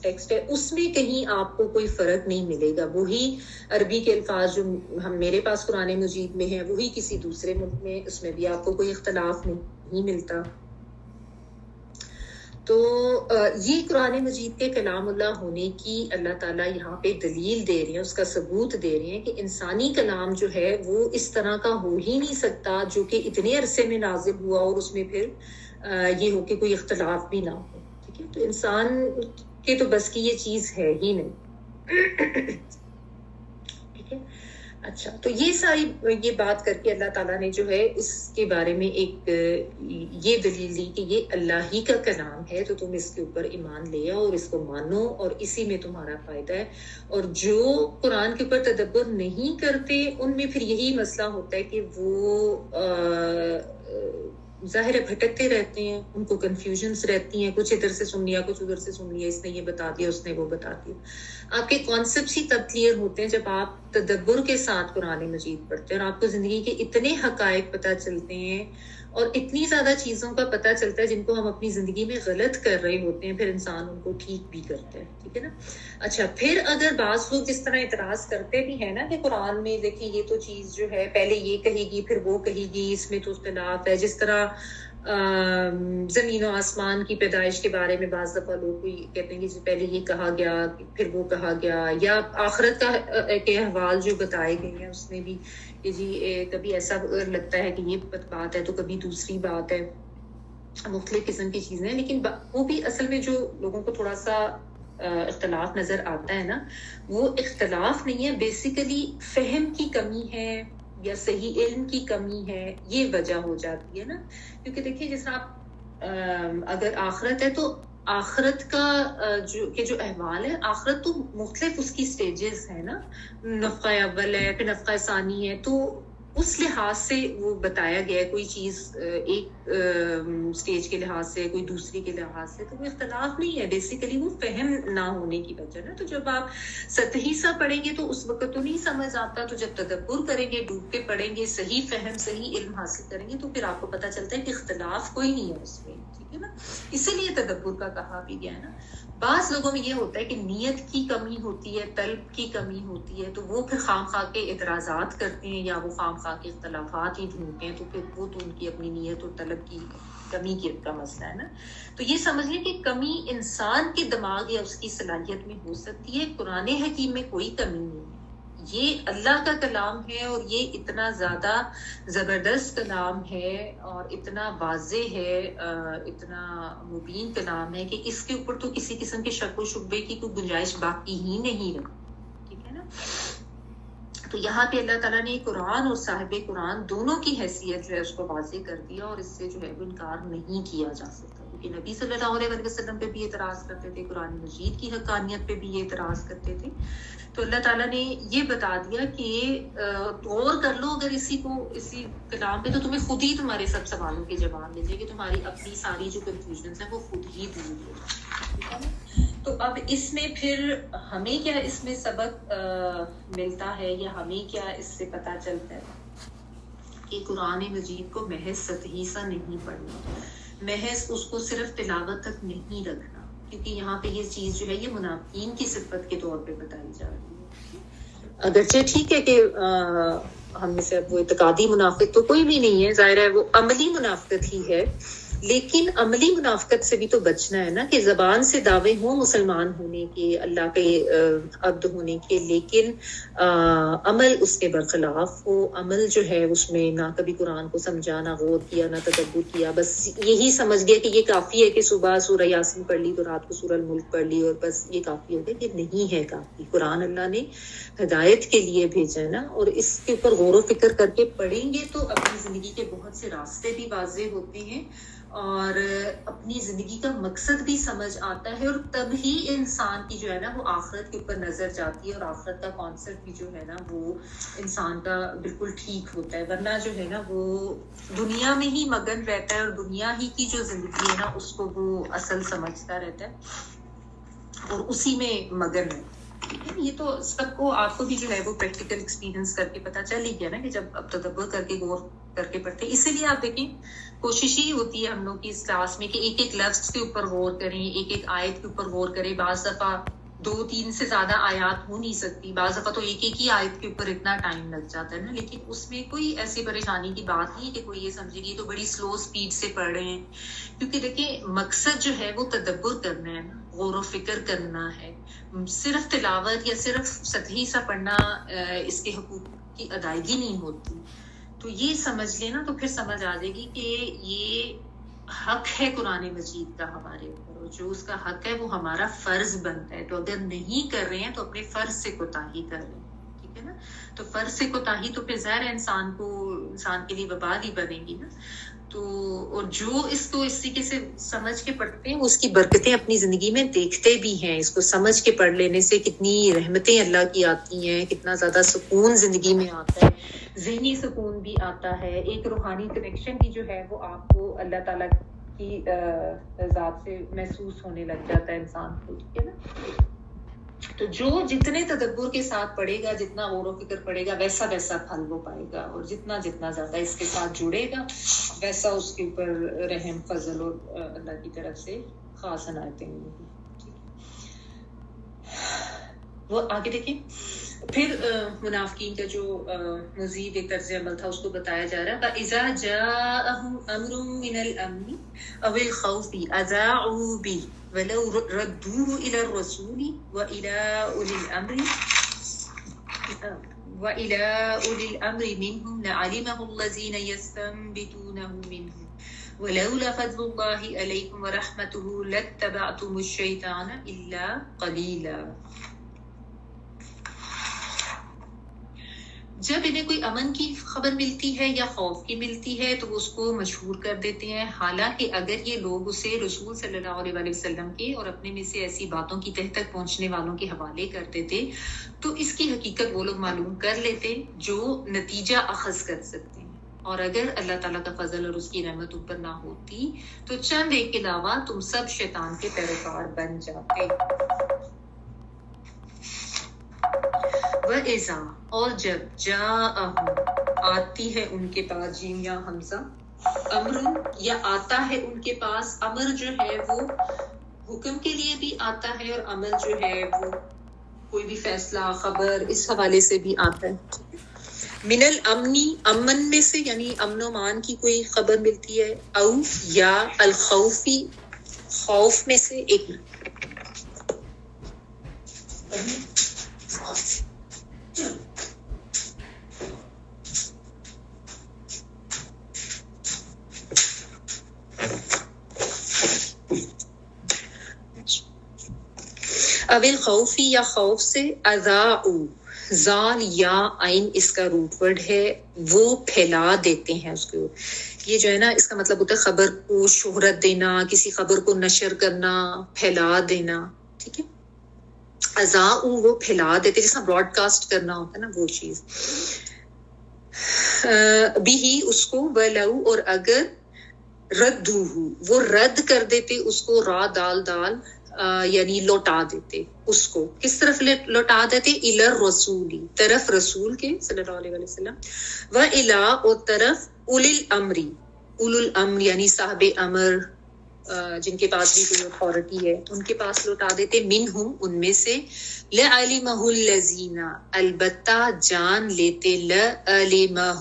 ٹیکسٹ ہے اس میں کہیں آپ کو کوئی فرق نہیں ملے گا. وہی عربی کے الفاظ جو میرے پاس قرآن مجید میں ہیں وہی کسی دوسرے ملک میں، اس میں بھی آپ کو کوئی اختلاف نہیں ملتا. تو یہ قرآن مجید کے کلام اللہ ہونے کی اللہ تعالیٰ یہاں پہ دلیل دے رہے ہیں، اس کا ثبوت دے رہے ہیں کہ انسانی کلام جو ہے وہ اس طرح کا ہو ہی نہیں سکتا جو کہ اتنے عرصے میں نازل ہوا اور اس میں پھر یہ ہو کہ کوئی اختلاف بھی نہ ہو. ٹھیک ہے، تو انسان کے تو بس کی یہ چیز ہے ہی نہیں. ٹھیک ہے. اچھا، تو یہ ساری یہ بات کر کے اللہ تعالیٰ نے جو ہے اس کے بارے میں ایک یہ دلیل دی کہ یہ اللہ ہی کا کلام ہے، تو تم اس کے اوپر ایمان لے آؤ اور اس کو مانو اور اسی میں تمہارا فائدہ ہے. اور جو قرآن کے اوپر تدبر نہیں کرتے ان میں پھر یہی مسئلہ ہوتا ہے کہ وہ ظاہر ہے بھٹکتے رہتے ہیں، ان کو کنفیوژنس رہتی ہیں، کچھ ادھر سے سن لیا، کچھ ادھر سے سن لیا، اس نے یہ بتا دیا، اس نے وہ بتا دیا. آپ کے کانسیپٹس ہی تب کلیئر ہوتے ہیں جب آپ تدبر کے ساتھ قرآن مجید پڑھتے ہیں اور آپ کو زندگی کے اتنے حقائق پتہ چلتے ہیں اور اتنی زیادہ چیزوں کا پتہ چلتا ہے جن کو ہم اپنی زندگی میں غلط کر رہے ہوتے ہیں، پھر انسان ان کو ٹھیک بھی کرتا ہے، ٹھیک ہے نا. اچھا، پھر اگر بعض لوگ اس طرح اعتراض کرتے بھی ہیں نا کہ قرآن میں دیکھیں یہ تو چیز جو ہے پہلے یہ کہے گی پھر وہ کہے گی، اس میں تو اختلاف ہے، جس طرح زمین و آسمان کی پیدائش کے بارے میں بعض دفعہ لوگ کوئی کہتے ہیں کہ پہلے یہ کہا گیا پھر وہ کہا گیا، یا آخرت کا کے احوال جو بتائے گئے ہیں اس میں بھی کہ جی کبھی ایسا لگتا ہے کہ یہ بات ہے تو کبھی دوسری بات ہے، مختلف قسم کی چیزیں. لیکن وہ بھی اصل میں جو لوگوں کو تھوڑا سا اختلاف نظر آتا ہے نا، وہ اختلاف نہیں ہے، بیسیکلی فہم کی کمی ہے یا صحیح علم کی کمی ہے، یہ وجہ ہو جاتی ہے نا. کیونکہ دیکھیے جیسا آپ اگر آخرت ہے تو آخرت کا جو احوال ہے، آخرت تو مختلف اس کی سٹیجز ہے نا، نفخہ اول ہے پھر نفخہ ثانی ہے، تو اس لحاظ سے وہ بتایا گیا ہے، کوئی چیز ایک سٹیج کے لحاظ سے کوئی دوسری کے لحاظ سے، تو وہ اختلاف نہیں ہے، بیسیکلی وہ فہم نہ ہونے کی وجہ نا. تو جب آپ سطحی سا پڑھیں گے تو اس وقت تو نہیں سمجھ آتا، تو جب تدبر کریں گے، ڈوب کے پڑھیں گے، صحیح فہم صحیح علم حاصل کریں گے، تو پھر آپ کو پتہ چلتا ہے کہ اختلاف کوئی نہیں ہے اس میں، ٹھیک ہے نا. اسی لیے تدبر کا کہا بھی گیا ہے نا. بعض لوگوں میں یہ ہوتا ہے کہ نیت کی کمی ہوتی ہے، طلب کی کمی ہوتی ہے، تو وہ پھر خام خواہ کے اعتراضات کرتے ہیں یا وہ خام خواہ کے اختلافات ہی ڈھونڈتے ہیں، تو پھر وہ تو ان کی اپنی نیت اور طلب کی کمی کا مسئلہ ہے نا. تو یہ سمجھ لیں کہ کمی انسان کے دماغ یا اس کی صلاحیت میں ہو سکتی ہے، قرآن حکیم میں کوئی کمی نہیں ہے. یہ اللہ کا کلام ہے اور یہ اتنا زیادہ زبردست کلام ہے اور اتنا واضح ہے، اتنا مبین کلام ہے کہ اس کے اوپر تو کسی قسم کے شک و شبے کی کوئی گنجائش باقی ہی نہیں رہی، ٹھیک ہے نا. تو یہاں پہ اللہ تعالیٰ نے قرآن اور صاحب قرآن دونوں کی حیثیت جو ہے اس کو واضح کر دیا، اور اس سے جو ہے وہ انکار نہیں کیا جا سکتا، کیونکہ نبی صلی اللہ علیہ وسلم پہ بھی اعتراض کرتے تھے، قرآن مجید کی حقانیت پہ بھی یہ اعتراض کرتے تھے. تو اللہ تعالیٰ نے یہ بتا دیا کہ غور کر لو اگر اسی کلام پہ، تو تمہیں خود ہی تمہارے سب سوالوں کے جواب مل جائے گی، تمہاری اپنی ساری جو کنفیوژنس ہیں وہ خود ہی دور ہو جائے. تو اب اس میں پھر ہمیں کیا اس میں سبق ملتا ہے یا ہمیں کیا اس سے پتہ چلتا ہے کہ قرآن مجید کو محض سطحی سا نہیں پڑھنا، محض اس کو صرف تلاوت تک نہیں رکھنا، کیونکہ یہاں پہ یہ چیز جو ہے یہ منافقین کی صفت کے طور پہ بتائی جا رہی ہے. اگرچہ ٹھیک ہے کہ ہم میں سے اب وہ اعتقادی منافق تو کوئی بھی نہیں ہے، ظاہر ہے وہ عملی منافقت ہی ہے، لیکن عملی منافقت سے بھی تو بچنا ہے نا، کہ زبان سے دعوے ہوں مسلمان ہونے کے، اللہ کے عبد ہونے کے، لیکن عمل اس کے برخلاف ہو، عمل جو ہے اس میں نہ کبھی قرآن کو سمجھا، نہ غور کیا، نہ تدبر کیا، بس یہی سمجھ گیا کہ یہ کافی ہے کہ صبح سورہ یاسین پڑھ لی تو رات کو سورہ الملک پڑھ لی اور بس یہ کافی ہو گیا، کہ نہیں ہے کافی. قرآن اللہ نے ہدایت کے لیے بھیجا ہے نا، اور اس کے اوپر غور و فکر کر کے پڑھیں گے تو اپنی زندگی کے بہت سے راستے بھی واضح ہوتے ہیں اور اپنی زندگی کا مقصد بھی سمجھ آتا ہے، اور تب ہی انسان کی جو ہے نا وہ آخرت کے اوپر نظر جاتی ہے، اور آخرت کا کانسیپٹ بھی جو ہے نا وہ انسان کا بالکل ٹھیک ہوتا ہے. ورنہ جو ہے نا وہ دنیا میں ہی مگن رہتا ہے اور دنیا ہی کی جو زندگی ہے نا اس کو وہ اصل سمجھتا رہتا ہے اور اسی میں مگن رہتا ہے. یہ تو سب کو، آپ کو بھی جو ہے وہ پریکٹیکل ایکسپیرینس کر کے پتہ چل ہی گیا نا کہ جب اب تدبر کر کے غور کر کے پڑھتے ہیں. اسی لیے آپ دیکھیں کوشش ہی ہوتی ہے ہم لوگ کی اس کلاس میں کہ ایک ایک لفظ کے اوپر غور کریں، ایک ایک آیت کے اوپر غور کریں. بعض دفعہ 2-3 سے زیادہ آیات ہو نہیں سکتی، بعض دفعہ تو ایک ایک ہی آیت کے اوپر اتنا ٹائم لگ جاتا ہے نا، لیکن اس میں کوئی ایسی پریشانی کی بات نہیں کہ کوئی یہ سمجھے گی تو بڑی سلو سپیڈ سے پڑھ رہے ہیں. کیونکہ دیکھیں مقصد جو ہے وہ تدبر کرنا ہے نا، غور و فکر کرنا ہے. صرف تلاوت یا صرف سطحی سا پڑھنا اس کے حقوق کی ادائیگی نہیں ہوتی. تو یہ سمجھ لینا تو پھر سمجھ آ جائے گی کہ یہ حق ہے قرآن مجید کا ہمارے اوپر، اور جو اس کا حق ہے وہ ہمارا فرض بنتا ہے. تو اگر نہیں کر رہے ہیں تو اپنے فرض سے کوتاہی کر رہے ہیں، ٹھیک ہے نا. تو فرض سے کوتاہی تو پھر ظاہر ہے انسان کے لیے وبال ہی بنے گی نا. تو اور جو اس کو اس طریقے سے سمجھ کے پڑھتے ہیں اس کی برکتیں اپنی زندگی میں دیکھتے بھی ہیں. اس کو سمجھ کے پڑھ لینے سے کتنی رحمتیں اللہ کی آتی ہیں، کتنا زیادہ سکون زندگی میں آتا ہے، ذہنی سکون بھی آتا ہے، ایک روحانی کنیکشن بھی جو ہے وہ آپ کو اللہ تعالیٰ کی ذات سے محسوس ہونے لگ جاتا ہے انسان کو، ٹھیک ہے نا. تو جو جتنے تدبر کے ساتھ پڑھے گا، جتنا غور و فکر پڑھے گا، ویسا ویسا پھل وہ پائے گا، اور جتنا جتنا زیادہ اس کے ساتھ جڑے گا ویسا اس کے اوپر رحم فضل اور اللہ کی طرف سے خاص عنایتیں ہوں گی. وہ آگے دیکھیں. پھر منافقین کا جو مزید ایک طرز عمل تھا اس کو بتایا جا رہا ہے. فَإِذَا جَاءَهُمْ أَمْرٌ مِّنَ الْأَمْنِ أَوِ الْخَوْفِ أَذَاعُوا بِهِ وَلَوْ رَدُّوهُ إِلَى الرَّسُولِ وَإِلَى أُولِي الْأَمْرِ مِنْهُمْ لَعَلِمَهُ الَّذِينَ يَسْتَنبِطُونَهُ مِنْهُمْ وَلَوْلَا فَضْلُ اللَّهِ عَلَيْكُمْ وَرَحْمَتُهُ لَاتَّبَعْتُمُ الشَّيْطَانَ إِلَّا قَلِيلًا. جب انہیں کوئی امن کی خبر ملتی ہے یا خوف کی ملتی ہے تو وہ اس کو مشہور کر دیتے ہیں، حالانکہ اگر یہ لوگ اسے رسول صلی اللہ علیہ وآلہ وسلم کے اور اپنے میں سے ایسی باتوں کی تہ تک پہنچنے والوں کے حوالے کرتے تھے تو اس کی حقیقت وہ لوگ معلوم کر لیتے جو نتیجہ اخذ کر سکتے ہیں. اور اگر اللہ تعالیٰ کا فضل اور اس کی رحمت اوپر نہ ہوتی تو چند ایک کے علاوہ تم سب شیطان کے پیروکار بن جاتے. وَإِذَا اور جب جَاءَهُمْ آتی ہے ان کے پاس، جیم یا حمزہ، امر یا آتا ہے ان کے پاس. امر جو ہے وہ حکم کے لیے بھی آتا ہے اور عمل جو ہے وہ کوئی بھی فیصلہ خبر اس حوالے سے بھی آتا ہے. من الامنی امن میں سے یعنی امن و مان کی کوئی خبر ملتی ہے، او یا الخوفی خوف میں سے. ایک اول خوفی یا خوف سے. اذاعو زال یا عین اس کا روٹ ورڈ ہے، وہ پھیلا دیتے ہیں اس کو. یہ جو ہے نا اس کا مطلب ہوتا ہے خبر کو شہرت دینا، کسی خبر کو نشر کرنا، پھیلا دینا. ٹھیک ہے. اذاعو وہ پھیلا دیتے، جیسا براڈ کاسٹ کرنا ہوتا ہے نا وہ چیز. بھی اس کو، ولو اور اگر، ردوہ وہ رد کر دیتے اس کو، را دال دال یعنی لوٹا دیتے اس کو. کس طرف لوٹا دیتے؟ الی الرسول طرف رسول کے صلی اللہ علیہ وسلم، و الی اور طرف اولی الامر، اولو الامر یعنی صاحب امر جن کے پاس بھی کوئی اتھارٹی ہے ان کے پاس لوٹا دیتے. منہم ان میں سے، لعلمہ الذین البتہ جان لیتے، لعلمہ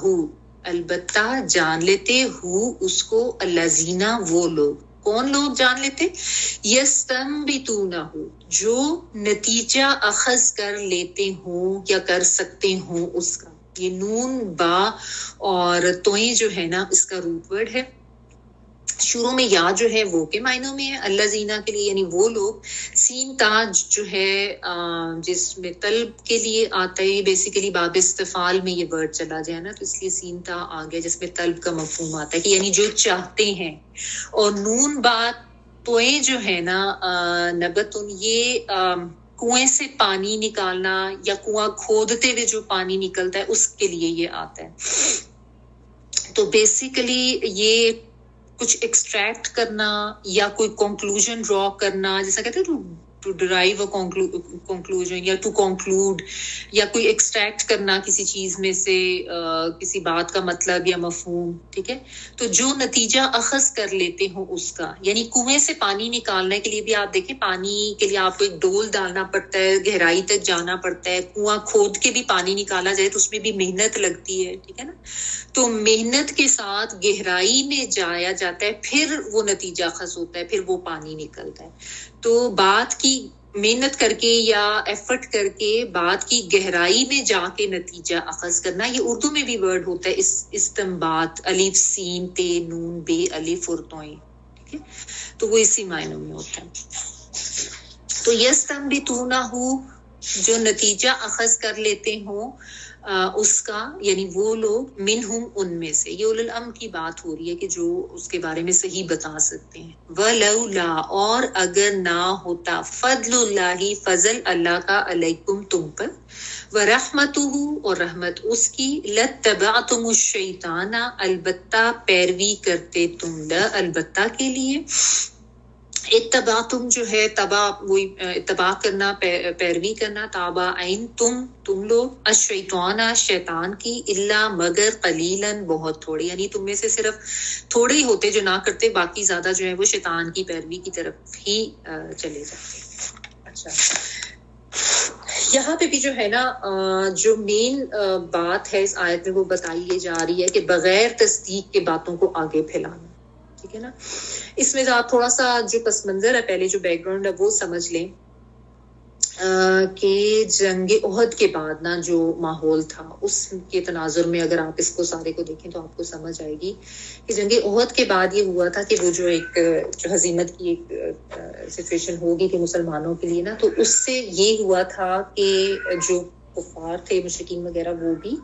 البتہ جان لیتے، ہو اس کو، الذین وہ لوگ. کون لوگ جان لیتے؟ یستنبطونہ جو نتیجہ اخذ کر لیتے ہوں یا کر سکتے ہوں اس کا. یہ نون با اور توئیں جو ہے نا اس کا روٹ ورڈ ہے. شروع میں یا جو ہے وہ کے معنوں میں ہے، اللہ زینہ کے لیے یعنی وہ لوگ. سین تاج جو ہے جس میں طلب کے لیے آتا ہے، بیسیکلی باب استفعال میں یہ ورڈ چلا جائے نا تو اس لیے سین تا آ گیا جس میں طلب کا مفہوم آتا ہے کہ یعنی جو چاہتے ہیں. اور نون بات توئیں جو ہے نا نبتن یہ کنویں سے پانی نکالنا یا کنواں کھودتے ہوئے جو پانی نکلتا ہے اس کے لیے یہ آتا ہے. تو بیسیکلی یہ کچھ ایکسٹریکٹ کرنا یا کوئی کنکلوژن ڈرا کرنا، جیسا کہتے ہیں ٹو ڈرائیو اے کنکلوژن یا ٹو کنکلوڈ، یا کوئی ایکسٹریکٹ کرنا کسی چیز میں سے کسی بات کا مطلب یا مفہوم. ٹھیک ہے. تو جو نتیجہ اخذ کر لیتے ہوں اس کا، یعنی کنویں سے پانی نکالنے کے لیے بھی آپ دیکھیں پانی کے لیے آپ کو ایک ڈول ڈالنا پڑتا ہے، گہرائی تک جانا پڑتا ہے. کنواں کھود کے بھی پانی نکالا جائے تو اس میں بھی محنت لگتی ہے. ٹھیک ہے نا. تو محنت کے ساتھ گہرائی میں جایا جاتا ہے، پھر وہ نتیجہ اخذ ہوتا ہے، پھر وہ پانی نکلتا ہے. تو بات کی محنت کر کے یا ایفرٹ کر کے بات کی گہرائی میں جا کے نتیجہ اخذ کرنا، یہ اردو میں بھی ورڈ ہوتا ہے استنباط، الف سین تے نون بے الف اور توئیں. ٹھیک ہے. تو وہ اسی معنوں میں ہوتا ہے. تو یستنبطونہ جو نتیجہ اخذ کر لیتے ہوں اس کا، یعنی وہ لوگ، منہم ان میں سے. یہ اولو الامر کی بات ہو رہی ہے کہ جو اس کے بارے میں صحیح بتا سکتے ہیں. ولولا اور اگر نہ ہوتا، فضل اللہ فضل اللہ کا، علیکم تم پر، ورحمتہ اور رحمت اس کی، لتبعتم الشیطان البتہ پیروی کرتے تم، البتہ کے لیے، اتباع تم جو ہے تبا وہی اتباع کرنا پیروی کرنا تابا عین تم لوگ الشیطان شیطان کی الا مگر قلیلاً بہت تھوڑے، یعنی تم میں سے صرف تھوڑے ہی ہوتے جو نہ کرتے، باقی زیادہ جو ہے وہ شیطان کی پیروی کی طرف ہی چلے جاتے۔ اچھا یہاں پہ بھی جو ہے نا جو مین بات ہے اس آیت میں وہ بتائی جا رہی ہے کہ بغیر تصدیق کے باتوں کو آگے پھیلانا، ٹھیک ہے نا۔ اس میں آپ تھوڑا سا جو پس منظر ہے پہلے جو بیک گراؤنڈ ہے وہ سمجھ لیں کہ جنگ احد کے بعد نا جو ماحول تھا اس کے تناظر میں اگر آپ اس کو سارے کو دیکھیں تو آپ کو سمجھ آئے گی کہ جنگ احد کے بعد یہ ہوا تھا کہ وہ جو ایک جو ہزیمت کی ایک سچویشن ہوگی کہ مسلمانوں کے لیے نا، تو اس سے یہ ہوا تھا کہ جو کفار تھے مشرکین وغیرہ وہ بھی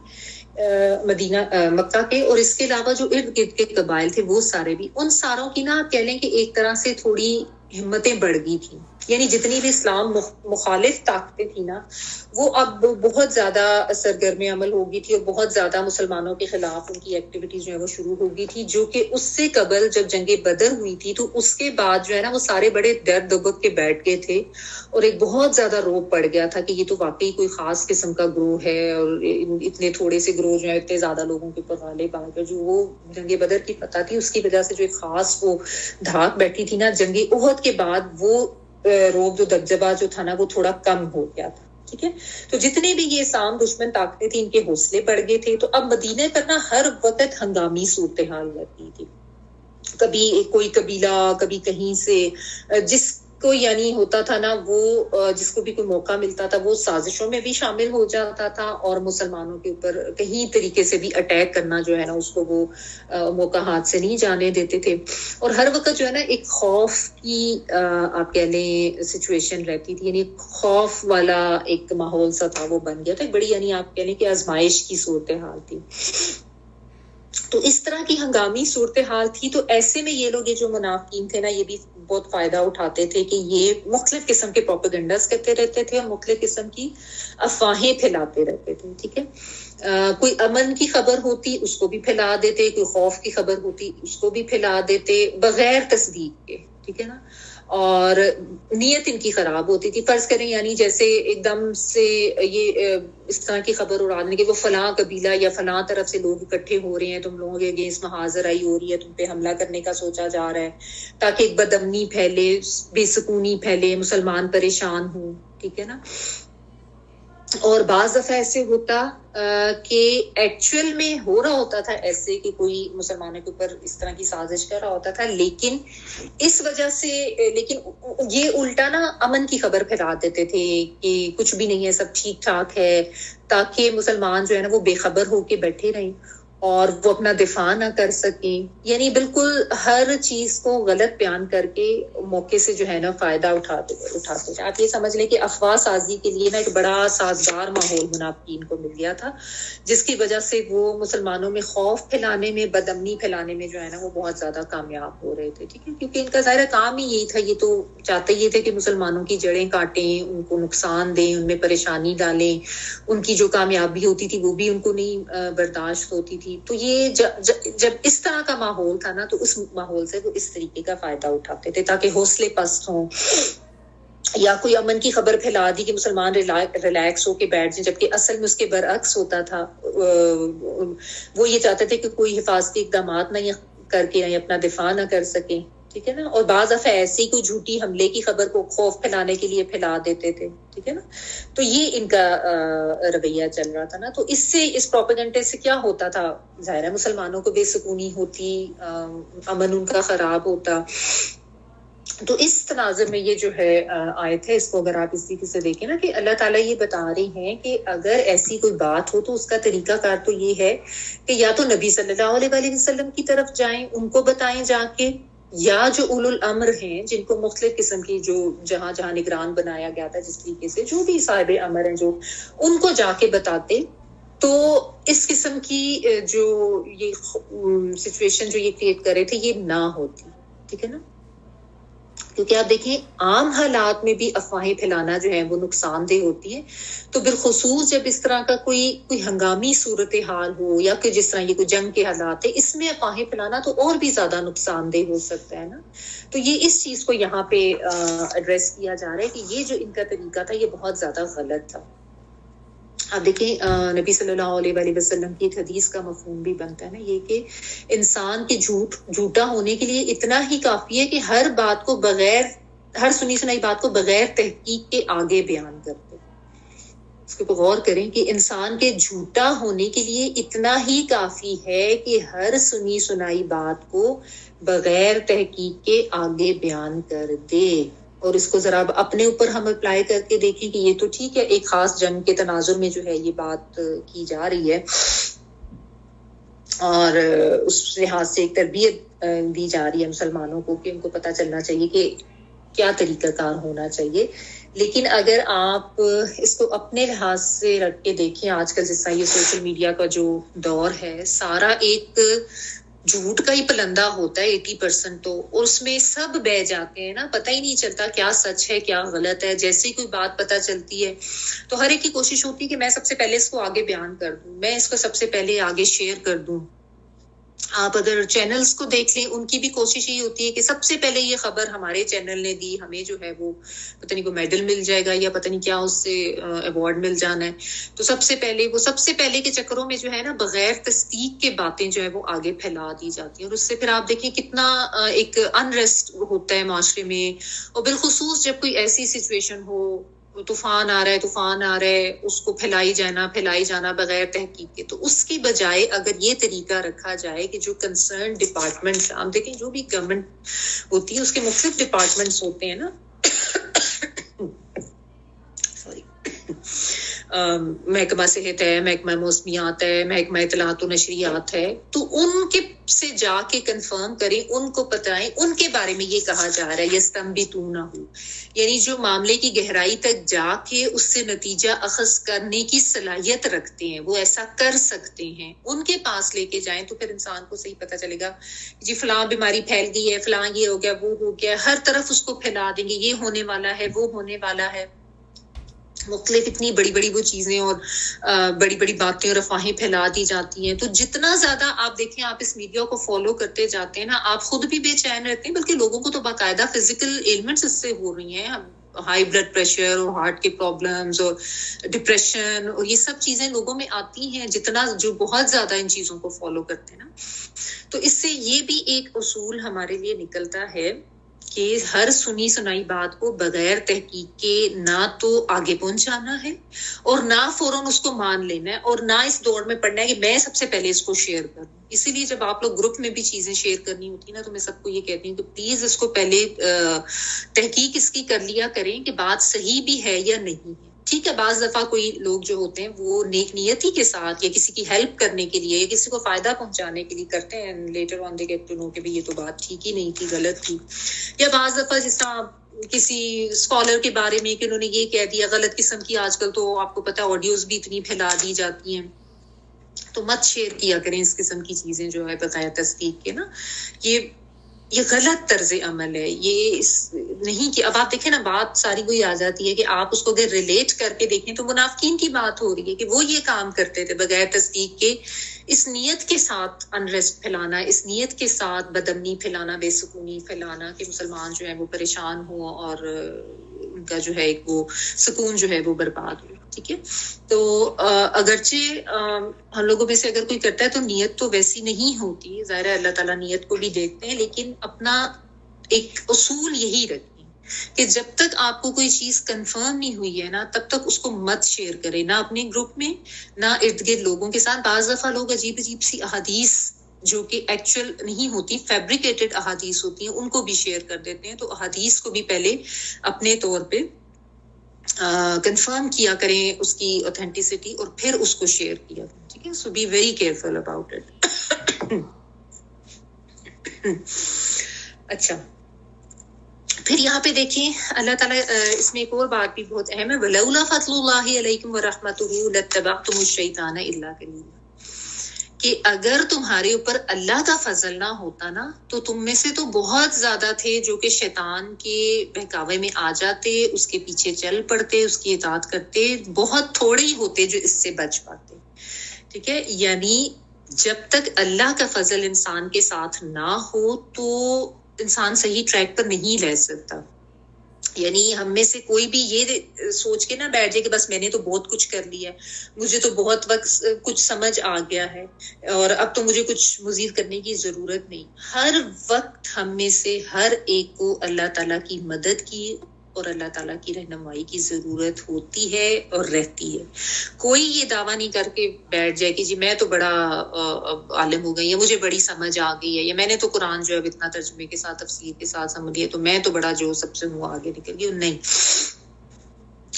مدینہ مکہ کے اور اس کے علاوہ جو ارد گرد کے قبائل تھے وہ سارے بھی، ان ساروں کی نا کہہ لیں کہ ایک طرح سے تھوڑی ہمتیں بڑھ گئی تھیں، یعنی جتنی بھی اسلام مخالف طاقتیں تھیں نا وہ اب بہت زیادہ سرگرم عمل ہو گئی تھی اور بہت زیادہ مسلمانوں کے خلاف ان کی ایکٹیویٹیز جو ہے وہ شروع ہو گئی تھی، جو کہ اس سے قبل جب جنگ بدر ہوئی تھی تو اس کے بعد جو ہے نا وہ سارے بڑے ڈر دبک کے بیٹھ گئے تھے اور ایک بہت زیادہ روب پڑ گیا تھا کہ یہ تو واقعی کوئی خاص قسم کا گروہ ہے اور اتنے تھوڑے سے گروہ جو ہے اتنے زیادہ لوگوں کے اوپر غالب آ گئے۔ جو وہ جنگ بدر کی فتح تھی اس کی وجہ سے جو ایک خاص وہ دھاک بیٹھی تھی نا، جنگ احد کے بعد وہ روب جو دبدبہ جو تھا نا وہ تھوڑا کم ہو گیا تھا، ٹھیک ہے۔ تو جتنے بھی یہ اسلام دشمن طاقتیں تھیں ان کے حوصلے بڑھ گئے تھے، تو اب مدینے پر نا ہر وقت ہنگامی صورتحال رہتی تھی، کبھی کوئی قبیلہ کبھی کہیں سے جس کو یعنی ہوتا تھا نا وہ جس کو بھی کوئی موقع ملتا تھا وہ سازشوں میں بھی شامل ہو جاتا تھا اور مسلمانوں کے اوپر کہیں طریقے سے بھی اٹیک کرنا جو ہے نا اس کو وہ موقع ہاتھ سے نہیں جانے دیتے تھے، اور ہر وقت جو ہے نا ایک خوف کی آپ کہہ لیں سچویشن رہتی تھی، یعنی خوف والا ایک ماحول سا تھا وہ بن گیا تھا، ایک بڑی یعنی آپ کہہ لیں کہ آزمائش کی صورتحال تھی۔ تو اس طرح کی ہنگامی صورتحال تھی، تو ایسے میں یہ لوگ یہ جو منافقین تھے نا یہ بھی بہت فائدہ اٹھاتے تھے کہ یہ مختلف قسم کے پروپیگنڈاز کرتے رہتے تھے اور مختلف قسم کی افواہیں پھیلاتے رہتے تھے، ٹھیک ہے۔ کوئی امن کی خبر ہوتی اس کو بھی پھیلا دیتے، کوئی خوف کی خبر ہوتی اس کو بھی پھیلا دیتے بغیر تصدیق کے، ٹھیک ہے نا۔ اور نیت ان کی خراب ہوتی تھی، فرض کریں یعنی جیسے ایک دم سے یہ اس طرح کی خبر اڑا دیں کہ وہ فلاں قبیلہ یا فلاں طرف سے لوگ اکٹھے ہو رہے ہیں، تم لوگوں کے اگینسٹ محاذر آئی ہو رہی ہے، تم پہ حملہ کرنے کا سوچا جا رہا ہے، تاکہ ایک بدامنی پھیلے، بے سکونی پھیلے، مسلمان پریشان ہوں، ٹھیک ہے نا۔ اور بعض دفعہ ایسے ہوتا کہ ایکچوئل میں ہو رہا ہوتا تھا ایسے کہ کوئی مسلمانوں کے اوپر اس طرح کی سازش کر رہا ہوتا تھا، لیکن اس وجہ سے لیکن یہ الٹا نا امن کی خبر پھیلا دیتے تھے کہ کچھ بھی نہیں ہے، سب ٹھیک ٹھاک ہے، تاکہ مسلمان جو ہے نا وہ بے خبر ہو کے بیٹھے رہیں اور وہ اپنا دفاع نہ کر سکیں، یعنی بالکل ہر چیز کو غلط بیان کر کے موقع سے جو ہے نا فائدہ اٹھاتے تھے۔ آپ یہ سمجھ لیں کہ افواہ سازی کے لیے نا ایک بڑا سازگار ماحول منافقین کو مل گیا تھا، جس کی وجہ سے وہ مسلمانوں میں خوف پھیلانے میں، بدامنی پھیلانے میں جو ہے نا وہ بہت زیادہ کامیاب ہو رہے تھے، ٹھیک ہے، کیونکہ ان کا ظاہر کام ہی یہی تھا، یہ تو چاہتے یہ تھے کہ مسلمانوں کی جڑیں کاٹیں، ان کو نقصان دیں، ان میں پریشانی ڈالیں، ان کی جو کامیابی ہوتی تھی وہ بھی ان کو نہیں برداشت ہوتی تھی۔ تو یہ جب اس طرح کا ماحول تھا نا تو اس ماحول سے وہ اس طریقے کا فائدہ اٹھاتے تھے تاکہ حوصلے پست ہوں، یا کوئی امن کی خبر پھیلا دی کہ مسلمان ریلیکس ہو کے بیٹھ جائیں، جبکہ اصل میں اس کے برعکس ہوتا تھا، وہ یہ چاہتے تھے کہ کوئی حفاظتی اقدامات نہ کر کے نہ اپنا دفاع نہ کر سکیں، ٹھیک ہے نا۔ اور بعض دفعہ ایسے ہی کوئی جھوٹی حملے کی خبر کو خوف پھیلانے کے لیے پھیلا دیتے تھے، ٹھیک ہے نا۔ تو یہ ان کا رویہ چل رہا تھا نا، تو اس سے اس پروپیگنڈے سے کیا ہوتا تھا، ظاہر ہے مسلمانوں کو بے سکونی ہوتی، امن ان کا خراب ہوتا۔ تو اس تناظر میں یہ جو ہے آیت ہے، اس کو اگر آپ اس طریقے سے دیکھیں نا کہ اللہ تعالیٰ یہ بتا رہے ہیں کہ اگر ایسی کوئی بات ہو تو اس کا طریقہ کار تو یہ ہے کہ یا تو نبی صلی اللہ علیہ وآلہ وسلم کی طرف جائیں، ان کو بتائیں جا کے، یا جو اولو الامر ہیں جن کو مختلف قسم کی جو جہاں جہاں نگران بنایا گیا تھا، جس طریقے سے جو بھی صاحب امر ہیں جو ان کو جا کے بتاتے، تو اس قسم کی جو یہ سچویشن جو یہ کریٹ کر رہے تھے یہ نہ ہوتی، ٹھیک ہے نا۔ کیونکہ آپ دیکھیں عام حالات میں بھی افواہیں پھیلانا جو ہے وہ نقصان دہ ہوتی ہے، تو بالخصوص جب اس طرح کا کوئی ہنگامی صورتحال ہو یا کہ جس طرح یہ کوئی جنگ کے حالات ہے، اس میں افواہیں پھیلانا تو اور بھی زیادہ نقصان دہ ہو سکتا ہے نا. تو یہ اس چیز کو یہاں پہ ایڈریس کیا جا رہا ہے کہ یہ جو ان کا طریقہ تھا یہ بہت زیادہ غلط تھا. آپ دیکھیں نبی صلی اللہ علیہ وآلہ وسلم کی ایک حدیث کا مفہوم بھی بنتا ہے نا یہ کہ انسان کے جھوٹا ہونے کے لیے اتنا ہی کافی ہے کہ ہر سنی سنائی بات کو بغیر تحقیق کے آگے بیان کر دے. اس کو غور کریں کہ انسان کے جھوٹا ہونے کے لیے اتنا ہی کافی ہے کہ ہر سنی سنائی بات کو بغیر تحقیق کے آگے بیان کر دے. اور اس کو ذرا اپنے اوپر ہم اپلائی کر کے دیکھیں کہ یہ تو ٹھیک ہے ایک خاص جنگ کے تناظر میں جو ہے یہ بات کی جا رہی ہے اور اس لحاظ سے ایک تربیت دی جا رہی ہے مسلمانوں کو کہ ان کو پتہ چلنا چاہیے کہ کیا طریقہ کار ہونا چاہیے. لیکن اگر آپ اس کو اپنے لحاظ سے رکھ کے دیکھیں آج کل جس طرح یہ سوشل میڈیا کا جو دور ہے سارا ایک جھوٹ کا ہی پلندہ ہوتا ہے 80%، تو اور اس میں سب بہ جاتے ہیں نا، پتہ ہی نہیں چلتا کیا سچ ہے کیا غلط ہے. جیسے کوئی بات پتہ چلتی ہے تو ہر ایک کی کوشش ہوتی ہے کہ میں سب سے پہلے اس کو آگے بیان کر دوں، میں اس کو سب سے پہلے آگے شیئر کر دوں. آپ اگر چینلز کو دیکھ لیں ان کی بھی کوشش یہ ہوتی ہے کہ سب سے پہلے یہ خبر ہمارے چینل نے دی، ہمیں جو ہے وہ پتہ نہیں وہ میڈل مل جائے گا یا پتہ نہیں کیا اس سے ایوارڈ مل جانا ہے. تو سب سے پہلے کے چکروں میں جو ہے نا بغیر تصدیق کے باتیں جو ہے وہ آگے پھیلا دی جاتی ہیں اور اس سے پھر آپ دیکھیں کتنا ایک انریسٹ ہوتا ہے معاشرے میں. اور بالخصوص جب کوئی ایسی سچویشن ہو طوفان آ رہا ہے اس کو پھیلائی جانا بغیر تحقیق کے، تو اس کی بجائے اگر یہ طریقہ رکھا جائے کہ جو کنسرن ڈپارٹمنٹس آپ دیکھیں جو بھی گورنمنٹ ہوتی ہے اس کے مختلف ڈپارٹمنٹس ہوتے ہیں نا محکمہ صحت ہے، محکمہ موسمیات ہے، محکمہ اطلاعات و نشریات ہے، تو ان کے سے جا کے کنفرم کریں، ان کو بتائیں ان کے بارے میں یہ کہا جا رہا ہے یستنبطونہ، یعنی جو معاملے کی گہرائی تک جا کے اس سے نتیجہ اخذ کرنے کی صلاحیت رکھتے ہیں، وہ ایسا کر سکتے ہیں، ان کے پاس لے کے جائیں تو پھر انسان کو صحیح پتہ چلے گا جی فلاں بیماری پھیل گئی ہے، فلاں یہ ہو گیا وہ ہو گیا، ہر طرف اس کو پھیلا دیں گے یہ ہونے والا ہے وہ ہونے والا ہے. مختلف اتنی بڑی بڑی وہ چیزیں اور بڑی بڑی باتیں اور افواہیں پھیلا دی جاتی ہیں. تو جتنا زیادہ آپ دیکھیں آپ اس میڈیا کو فالو کرتے جاتے ہیں نا آپ خود بھی بے چین رہتے ہیں، بلکہ لوگوں کو تو باقاعدہ فزیکل ایلمنٹس اس سے ہو رہی ہیں، ہائی بلڈ پریشر اور ہارٹ کے پرابلمز اور ڈپریشن اور یہ سب چیزیں لوگوں میں آتی ہیں جتنا جو بہت زیادہ ان چیزوں کو فالو کرتے ہیں نا. تو اس سے یہ بھی ایک اصول ہمارے لیے نکلتا ہے کہ ہر سنی سنائی بات کو بغیر تحقیق کے نہ تو آگے پہنچانا ہے اور نہ فوراً اس کو مان لینا ہے اور نہ اس دوڑ میں پڑنا ہے کہ میں سب سے پہلے اس کو شیئر کروں. اسی لیے جب آپ لوگ گروپ میں بھی چیزیں شیئر کرنی ہوتی ہیں نا تو میں سب کو یہ کہتی ہوں کہ پلیز اس کو پہلے تحقیق اس کی کر لیا کریں کہ بات صحیح بھی ہے یا نہیں ہے. ٹھیک ہے بعض دفعہ کوئی لوگ جو ہوتے ہیں وہ نیک نیتی کے ساتھ یا کسی کی ہیلپ کرنے کے لیے یا کسی کو فائدہ پہنچانے کے لیے کرتے ہیں، later on they get to know کہ بھی یہ تو بات ٹھیک ہی نہیں تھی، غلط تھی. یا بعض دفعہ جس طرح کسی اسکالر کے بارے میں کہ انہوں نے یہ کہہ دیا غلط قسم کی، آج کل تو آپ کو پتہ آڈیوز بھی اتنی پھیلا دی جاتی ہیں، تو مت شیئر کیا کریں اس قسم کی چیزیں جو ہے بغیر تصدیق کے نا. یہ غلط طرز عمل ہے. یہ نہیں کہ اب آپ دیکھیں نا بات ساری کوئی آ جاتی ہے کہ آپ اس کو اگر ریلیٹ کر کے دیکھیں تو منافقین کی بات ہو رہی ہے کہ وہ یہ کام کرتے تھے بغیر تصدیق کے، اس نیت کے ساتھ انریسٹ پھیلانا، اس نیت کے ساتھ بدامنی پھیلانا، بے سکونی پھیلانا کہ مسلمان جو ہے وہ پریشان ہوں اور ان کا جو ہے ایک وہ سکون جو ہے وہ برباد ہو. ٹھیک ہے تو اگرچہ ہم لوگوں میں سے اگر کوئی کرتا ہے تو نیت تو ویسی نہیں ہوتی، ظاہر ہے اللہ تعالیٰ نیت کو بھی دیکھتے ہیں، لیکن اپنا ایک اصول یہی رکھیں کہ جب تک آپ کو کوئی چیز کنفرم نہیں ہوئی ہے نا تب تک اس کو مت شیئر کریں، نہ اپنے گروپ میں نہ ارد گرد لوگوں کے ساتھ. بعض دفعہ لوگ عجیب عجیب سی احادیث جو کہ ایکچوئل نہیں ہوتی، فیبریکیٹڈ احادیث ہوتی ہیں، ان کو بھی شیئر کر دیتے ہیں. تو احادیث کو بھی پہلے اپنے طور پہ کنفرم کیا کریں اس کی اوتھینٹسٹی اور پھر اس کو شیئر کیا کریں. ٹھیک ہے so be very careful about it. اچھا پھر یہاں پہ دیکھیں اللہ تعالیٰ اس میں ایک اور بات بھی بہت اہم ہے، وَلَوْلَا فَضْلُ اللَّهِ عَلَيْكُمْ وَرَحْمَتُهُ لَاتَّبَعْتُمُ الشَّيْطَانَ إِلَّا قَلِيلًا، کہ اگر تمہارے اوپر اللہ کا فضل نہ ہوتا نا تو تم میں سے تو بہت زیادہ تھے جو کہ شیطان کے بہکاوے میں آ جاتے، اس کے پیچھے چل پڑتے، اس کی اطاعت کرتے، بہت تھوڑے ہی ہوتے جو اس سے بچ پاتے. ٹھیک ہے، یعنی جب تک اللہ کا فضل انسان کے ساتھ نہ ہو تو انسان صحیح ٹریک پر نہیں رہ سکتا. یعنی ہم میں سے کوئی بھی یہ سوچ کے نہ بیٹھ جائے کہ بس میں نے تو بہت کچھ کر لیا ہے، مجھے تو بہت وقت کچھ سمجھ آ گیا ہے اور اب تو مجھے کچھ مزید کرنے کی ضرورت نہیں. ہر وقت ہم میں سے ہر ایک کو اللہ تعالیٰ کی مدد کی اور اللہ تعالیٰ کی رہنمائی کی ضرورت ہوتی ہے اور رہتی ہے. کوئی یہ دعویٰ نہیں کر کے بیٹھ جائے کہ جی میں تو بڑا عالم ہو گئی ہے، مجھے بڑی سمجھ آ گئی ہے، یا میں نے تو قرآن جو ہے اتنا ترجمے کے ساتھ تفسیر کے ساتھ سمجھ لیا تو میں تو بڑا جو سب سے ہوں آگے نکل گئی. نہیں.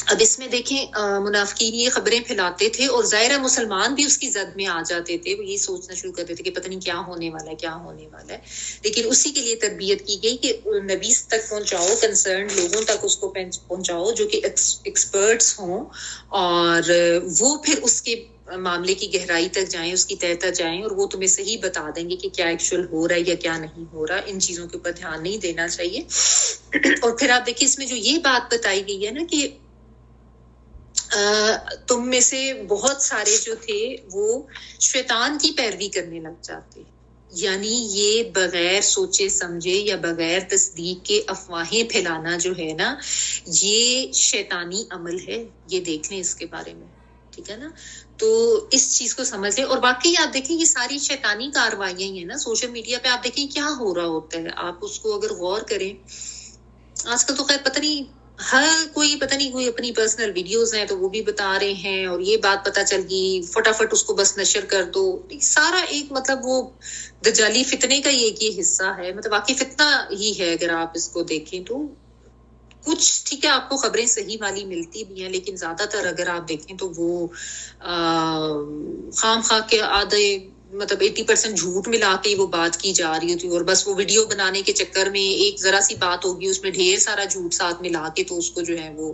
اب اس میں دیکھیں منافقین یہ خبریں پھیلاتے تھے اور ظاہر مسلمان بھی اس کی زد میں آ جاتے تھے، وہ یہ سوچنا شروع کرتے تھے کہ پتہ نہیں کیا ہونے والا ہے، کیا ہونے والا ہے. لیکن اسی کے لیے تربیت کی گئی کہ نبی تک پہنچاؤ، کنسرن لوگوں تک اس کو پہنچاؤ جو کہ ایکسپرٹس ہوں، اور وہ پھر اس کے معاملے کی گہرائی تک جائیں، اس کی تہ تک جائیں، اور وہ تمہیں صحیح بتا دیں گے کہ کیا ایکچوئل ہو رہا ہے یا کیا نہیں ہو رہا. ان چیزوں کے اوپر دھیان نہیں دینا چاہیے. اور پھر آپ دیکھیں اس میں جو یہ بات بتائی گئی ہے نا کہ تم میں سے بہت سارے جو تھے وہ شیطان کی پیروی کرنے لگ جاتے. یعنی یہ بغیر سوچے سمجھے یا بغیر تصدیق کے افواہیں پھیلانا جو ہے نا، یہ شیطانی عمل ہے. یہ دیکھ لیں اس کے بارے میں، ٹھیک ہے نا. تو اس چیز کو سمجھ لیں. اور باقی آپ دیکھیں یہ ساری شیطانی کارروائیاں ہی ہیں نا سوشل میڈیا پہ. آپ دیکھیں کیا ہو رہا ہوتا ہے، آپ اس کو اگر غور کریں. آج کل تو خیر پتہ نہیں ہر کوئی پتہ نہیں کوئی اپنی پرسنل ویڈیوز ہیں تو وہ بھی بتا رہے ہیں، اور یہ بات پتہ چل گئی فٹافٹ اس کو بس نشر کر دو. سارا ایک مطلب وہ دجالی فتنے کا ایک یہ حصہ ہے. مطلب واقعی فتنہ ہی ہے اگر آپ اس کو دیکھیں تو. کچھ ٹھیک ہے آپ کو خبریں صحیح والی ملتی بھی ہیں، لیکن زیادہ تر اگر آپ دیکھیں تو وہ خام خواہ کے آدھے مطلب 80% جھوٹ ملا کے وہ بات کی جا رہی ہوتی، اور بس وہ ویڈیو بنانے کے چکر میں ایک ذرا سی بات ہوگی اس میں ڈھیر سارا جھوٹ ساتھ ملا کے تو اس کو جو ہے وہ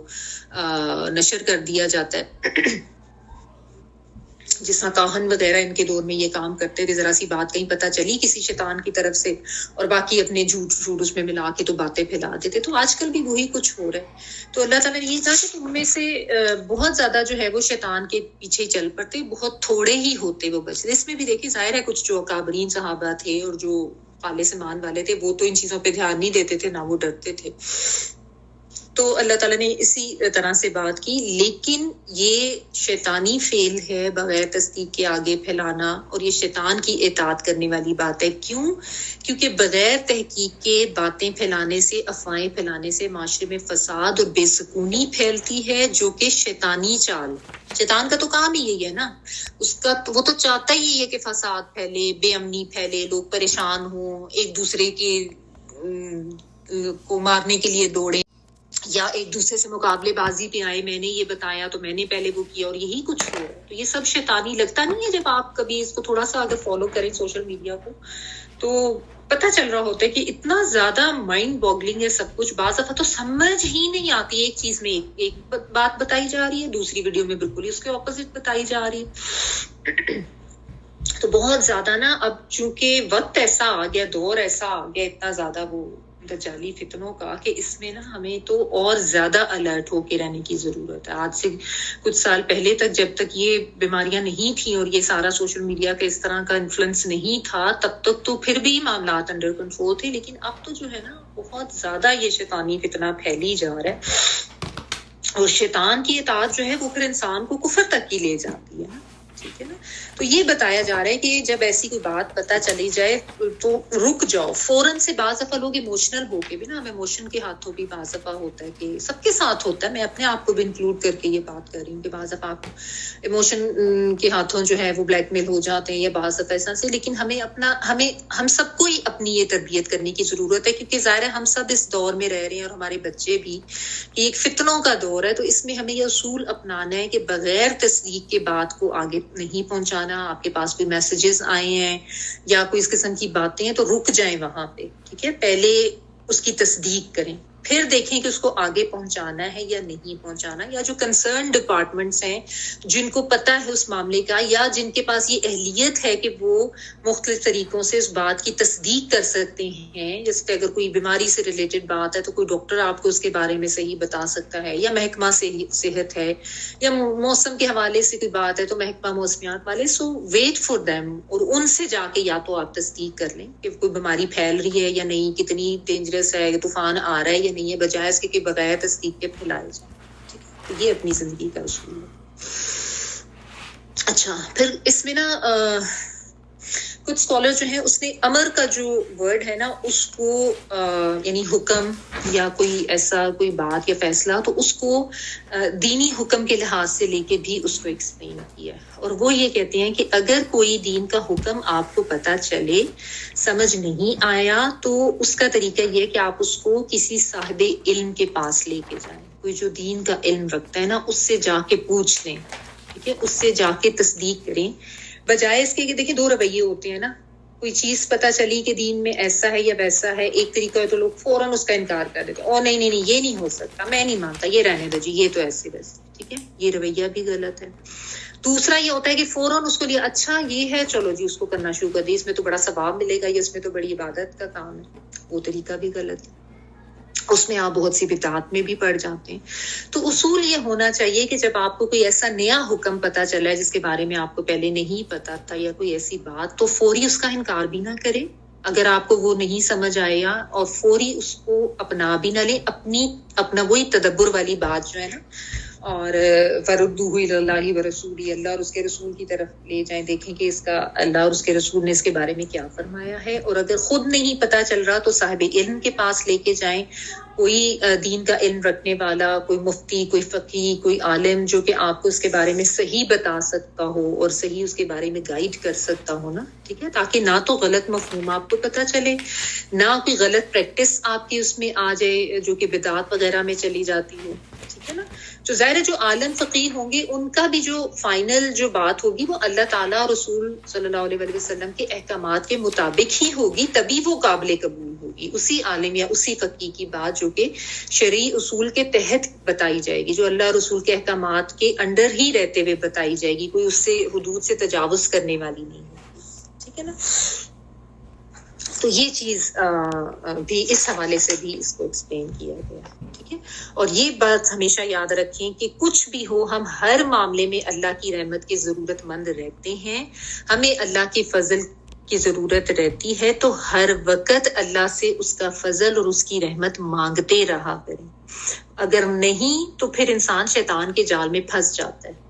نشر کر دیا جاتا ہے. جس طرح کاہن وغیرہ ان کے دور میں یہ کام کرتے تھے، ذرا سی بات کہیں پتہ چلی کسی شیطان کی طرف سے اور باقی اپنے جھوٹ اس میں ملا کے تو باتیں پھیلا دیتے. تو آج کل بھی وہی کچھ ہو رہا ہے. تو اللہ تعالیٰ نے یہ کہا کہ تم میں سے بہت زیادہ جو ہے وہ شیطان کے پیچھے چل پڑتے، بہت تھوڑے ہی ہوتے وہ بچتے. اس میں بھی دیکھیں ظاہر ہے کچھ جو اکابرین صحابہ تھے اور جو خالص ایمان والے تھے وہ تو ان چیزوں پہ دھیان نہیں دیتے تھے، نہ وہ ڈرتے تھے. تو اللہ تعالیٰ نے اسی طرح سے بات کی. لیکن یہ شیطانی فعل ہے بغیر تصدیق کے آگے پھیلانا، اور یہ شیطان کی اطاعت کرنے والی بات ہے. کیوں؟ کیونکہ بغیر تحقیق کے باتیں پھیلانے سے، افواہیں پھیلانے سے معاشرے میں فساد اور بے سکونی پھیلتی ہے، جو کہ شیطانی چال. شیطان کا تو کام ہی یہی ہے نا، اس کا وہ تو چاہتا ہی ہے کہ فساد پھیلے، بے امنی پھیلے، لوگ پریشان ہوں، ایک دوسرے کے کو مارنے کے لیے دوڑیں، یا ایک دوسرے سے مقابلے بازی پہ آئے، میں نے یہ بتایا تو میں نے پہلے وہ کیا، اور یہی کچھ ہو رہا ہے. تو یہ سب شیطانی لگتا نہیں ہے جب آپ کبھی اس کو تھوڑا سا اگر فالو کریں سوشل میڈیا کو تو پتہ چل رہا ہوتا ہے کہ اتنا زیادہ مائنڈ باگلنگ ہے سب کچھ. بعض دفعہ تو سمجھ ہی نہیں آتی، ایک چیز میں ایک بات بتائی جا رہی ہے، دوسری ویڈیو میں بالکل اس کے اپوزٹ بتائی جا رہی ہے. تو بہت زیادہ نا اب چونکہ وقت ایسا آ گیا، دور ایسا آ گیا اتنا زیادہ وہ دجالی فتنوں کا، کہ اس میں نا ہمیں تو اور زیادہ الرٹ ہو کے رہنے کی ضرورت ہے. آج سے کچھ سال پہلے تک جب تک یہ بیماریاں نہیں تھیں اور یہ سارا سوشل میڈیا کا اس طرح کا انفلوئنس نہیں تھا، تب تک تو پھر بھی معاملات انڈر کنٹرول تھے. لیکن اب تو جو ہے نا بہت زیادہ یہ شیطانی فتنہ پھیلی جا رہا ہے، اور شیطان کی اطاعت جو ہے وہ پھر انسان کو کفر تک ہی لے جاتی ہے. ٹھیک ہے نا. تو یہ بتایا جا رہا ہے کہ جب ایسی کوئی بات پتہ چلی جائے تو رک جاؤ فوراً سے. بعض دفعہ لوگ ایموشنل ہو کے بھی نا، ہم ایموشن کے ہاتھوں بھی بعض دفعہ ہوتا ہے کہ سب کے ساتھ ہوتا ہے، میں اپنے آپ کو بھی انکلوڈ کر کے یہ بات کر رہی ہوں کہ بعض دفعہ آپ ایموشن کے ہاتھوں جو ہے وہ بلیک میل ہو جاتے ہیں یا بعض دفعہ ایسا سے. لیکن ہم سب کو ہی اپنی یہ تربیت کرنے کی ضرورت ہے، کیونکہ ظاہر ہے ہم سب اس دور میں رہ رہے ہیں اور ہمارے بچے بھی، کہ ایک فتنوں کا دور ہے. تو اس میں ہمیں یہ اصول اپنانا ہے کہ بغیر تصدیق کے بات کو آگے نہیں پہنچانا. آپ کے پاس کوئی میسیجز آئے ہیں یا کوئی اس قسم کی باتیں ہیں تو رک جائیں وہاں پہ. ٹھیک ہے، پہلے اس کی تصدیق کریں. پھر دیکھیں کہ اس کو آگے پہنچانا ہے یا نہیں پہنچانا, یا جو کنسرن ڈپارٹمنٹس ہیں جن کو پتہ ہے اس معاملے کا, یا جن کے پاس یہ اہلیت ہے کہ وہ مختلف طریقوں سے اس بات کی تصدیق کر سکتے ہیں, جیسے کہ اگر کوئی بیماری سے ریلیٹڈ بات ہے تو کوئی ڈاکٹر آپ کو اس کے بارے میں صحیح بتا سکتا ہے, یا محکمہ صحت ہے, یا موسم کے حوالے سے کوئی بات ہے تو محکمہ موسمیات والے. سو ویٹ فار دیم, اور ان سے جا کے یا تو آپ تصدیق کر لیں کہ کوئی بیماری پھیل رہی ہے یا نہیں, کتنی ڈینجرس ہے, طوفان آ رہا ہے یا نہیں ہے, بجائے اس کے بغیر تصدیق کے پھیلائے جائیں. تو یہ اپنی زندگی کا اصول ہے. اچھا, پھر اس میں نا کچھ اسکالر جو ہیں اس نے امر کا جو ورڈ ہے نا اس کو یعنی حکم یا کوئی ایسا کوئی بات یا فیصلہ, تو اس کو دینی حکم کے لحاظ سے لے کے بھی اس کو ایکسپلین کیا, اور وہ یہ کہتے ہیں کہ اگر کوئی دین کا حکم آپ کو پتہ چلے, سمجھ نہیں آیا, تو اس کا طریقہ یہ ہے کہ آپ اس کو کسی صاحب علم کے پاس لے کے جائیں, کوئی جو دین کا علم رکھتا ہے نا اس سے جا کے پوچھ لیں, ٹھیک ہے, اس سے جا کے تصدیق کریں, بجائے اس کے کہ دیکھیں دو رویے ہوتے ہیں نا, کوئی چیز پتہ چلی کہ دین میں ایسا ہے یا ویسا ہے, ایک طریقہ ہے تو لوگ فوراً اس کا انکار کر دیتے, او نہیں یہ نہیں ہو سکتا, میں نہیں مانتا, یہ رہنے دو جی, یہ تو ایسے ویسے, ٹھیک ہے, یہ رویہ بھی غلط ہے. دوسرا یہ ہوتا ہے کہ فوراً اس کو لیا, اچھا یہ ہے چلو جی اس کو کرنا شروع کر دی, اس میں تو بڑا ثواب ملے گا, یا اس میں تو بڑی عبادت کا کام ہے, وہ طریقہ بھی غلط ہے, اس میں آپ بہت سی بدعات میں بھی پڑ جاتے ہیں. تو اصول یہ ہونا چاہیے کہ جب آپ کو کوئی ایسا نیا حکم پتہ چلا ہے جس کے بارے میں آپ کو پہلے نہیں پتا تھا, یا کوئی ایسی بات, تو فوری اس کا انکار بھی نہ کریں اگر آپ کو وہ نہیں سمجھ آیا, اور فوری اس کو اپنا بھی نہ لیں. اپنا وہی تدبر والی بات جو ہے نا, اور فردوہ الی اللہ ورسولہ, اللہ اور اس کے رسول کی طرف لے جائیں, دیکھیں کہ اس کا اللہ اور اس کے رسول نے اس کے بارے میں کیا فرمایا ہے. اور اگر خود نہیں پتہ چل رہا تو صاحب علم کے پاس لے کے جائیں, کوئی دین کا علم رکھنے والا, کوئی مفتی, کوئی فقیہ, کوئی عالم جو کہ آپ کو اس کے بارے میں صحیح بتا سکتا ہو اور صحیح اس کے بارے میں گائیڈ کر سکتا ہو نا, ٹھیک ہے, تاکہ نہ تو غلط مفہوم آپ کو پتہ چلے, نہ کوئی غلط پریکٹس آپ کی اس میں آ جائے جو کہ بدعات وغیرہ میں چلی جاتی ہے, ٹھیک ہے نا. جو ظاہر ہے جو عالم فقیہ ہوں گے ان کا بھی جو فائنل جو بات ہوگی وہ اللہ تعالیٰ اور رسول صلی اللہ علیہ وسلم کے احکامات کے مطابق ہی ہوگی, تبھی وہ قابل قبول ہوگی. اسی عالم یا اسی فقیہ کی بات جو کہ شرعی اصول کے تحت بتائی جائے گی, جو اللہ اور رسول کے احکامات کے انڈر ہی رہتے ہوئے بتائی جائے گی, کوئی اس سے حدود سے تجاوز کرنے والی نہیں ہوگی, ٹھیک ہے نا. تو یہ چیز بھی اس حوالے سے بھی اس کو ایکسپلین کیا گیا, ٹھیک ہے. اور یہ بات ہمیشہ یاد رکھیں کہ کچھ بھی ہو, ہم ہر معاملے میں اللہ کی رحمت کے ضرورت مند رہتے ہیں, ہمیں اللہ کے فضل کی ضرورت رہتی ہے, تو ہر وقت اللہ سے اس کا فضل اور اس کی رحمت مانگتے رہا کریں. اگر نہیں تو پھر انسان شیطان کے جال میں پھنس جاتا ہے,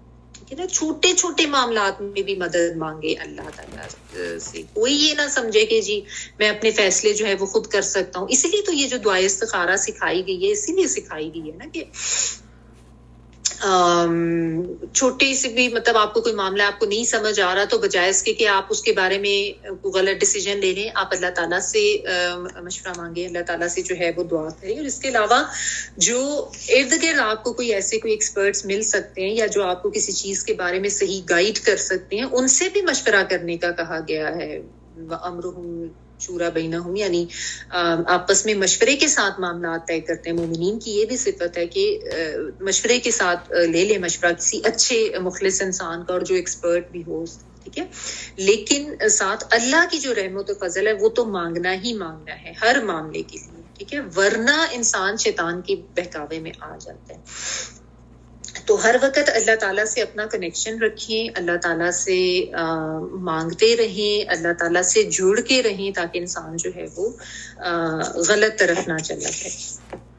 چھوٹے چھوٹے معاملات میں بھی مدد مانگے اللہ تعالیٰ سے. کوئی یہ نہ سمجھے کہ جی میں اپنے فیصلے جو ہے وہ خود کر سکتا ہوں. اسی لیے تو یہ جو دعائے استخارہ سکھائی گئی ہے, اسی لیے سکھائی گئی ہے نا کہ چھوٹی سی بھی مطلب آپ کو کوئی معاملہ آپ کو نہیں سمجھ آ رہا, تو بجائے اس کے کہ آپ اس کے بارے میں غلط ڈیسیجن لے لیں, آپ اللہ تعالیٰ سے مشورہ مانگیں, اللہ تعالیٰ سے جو ہے وہ دعا کریں. اور اس کے علاوہ جو ارد گرد آپ کو کوئی ایسے کوئی ایکسپرٹس مل سکتے ہیں یا جو آپ کو کسی چیز کے بارے میں صحیح گائیڈ کر سکتے ہیں, ان سے بھی مشورہ کرنے کا کہا گیا ہے. وَأَمْرُهُمْ شورا بینہم, یعنی آپس میں مشورے کے ساتھ معاملات طے کرتے ہیں. مومنین کی یہ بھی صفت ہے کہ مشورے کے ساتھ لے لے مشورہ کسی اچھے مخلص انسان کا, اور جو ایکسپرٹ بھی ہو, ٹھیک ہے. لیکن ساتھ اللہ کی جو رحمت و فضل ہے وہ تو مانگنا ہی مانگنا ہے ہر معاملے کے لیے, ٹھیک ہے, ورنہ انسان شیطان کے بہکاوے میں آ جاتا ہے. تو ہر وقت اللہ تعالیٰ سے اپنا کنیکشن رکھیں, اللہ تعالیٰ سے مانگتے رہیں, اللہ تعالیٰ سے جڑ کے رہیں, تاکہ انسان جو ہے وہ غلط طرف نہ چلا جائے,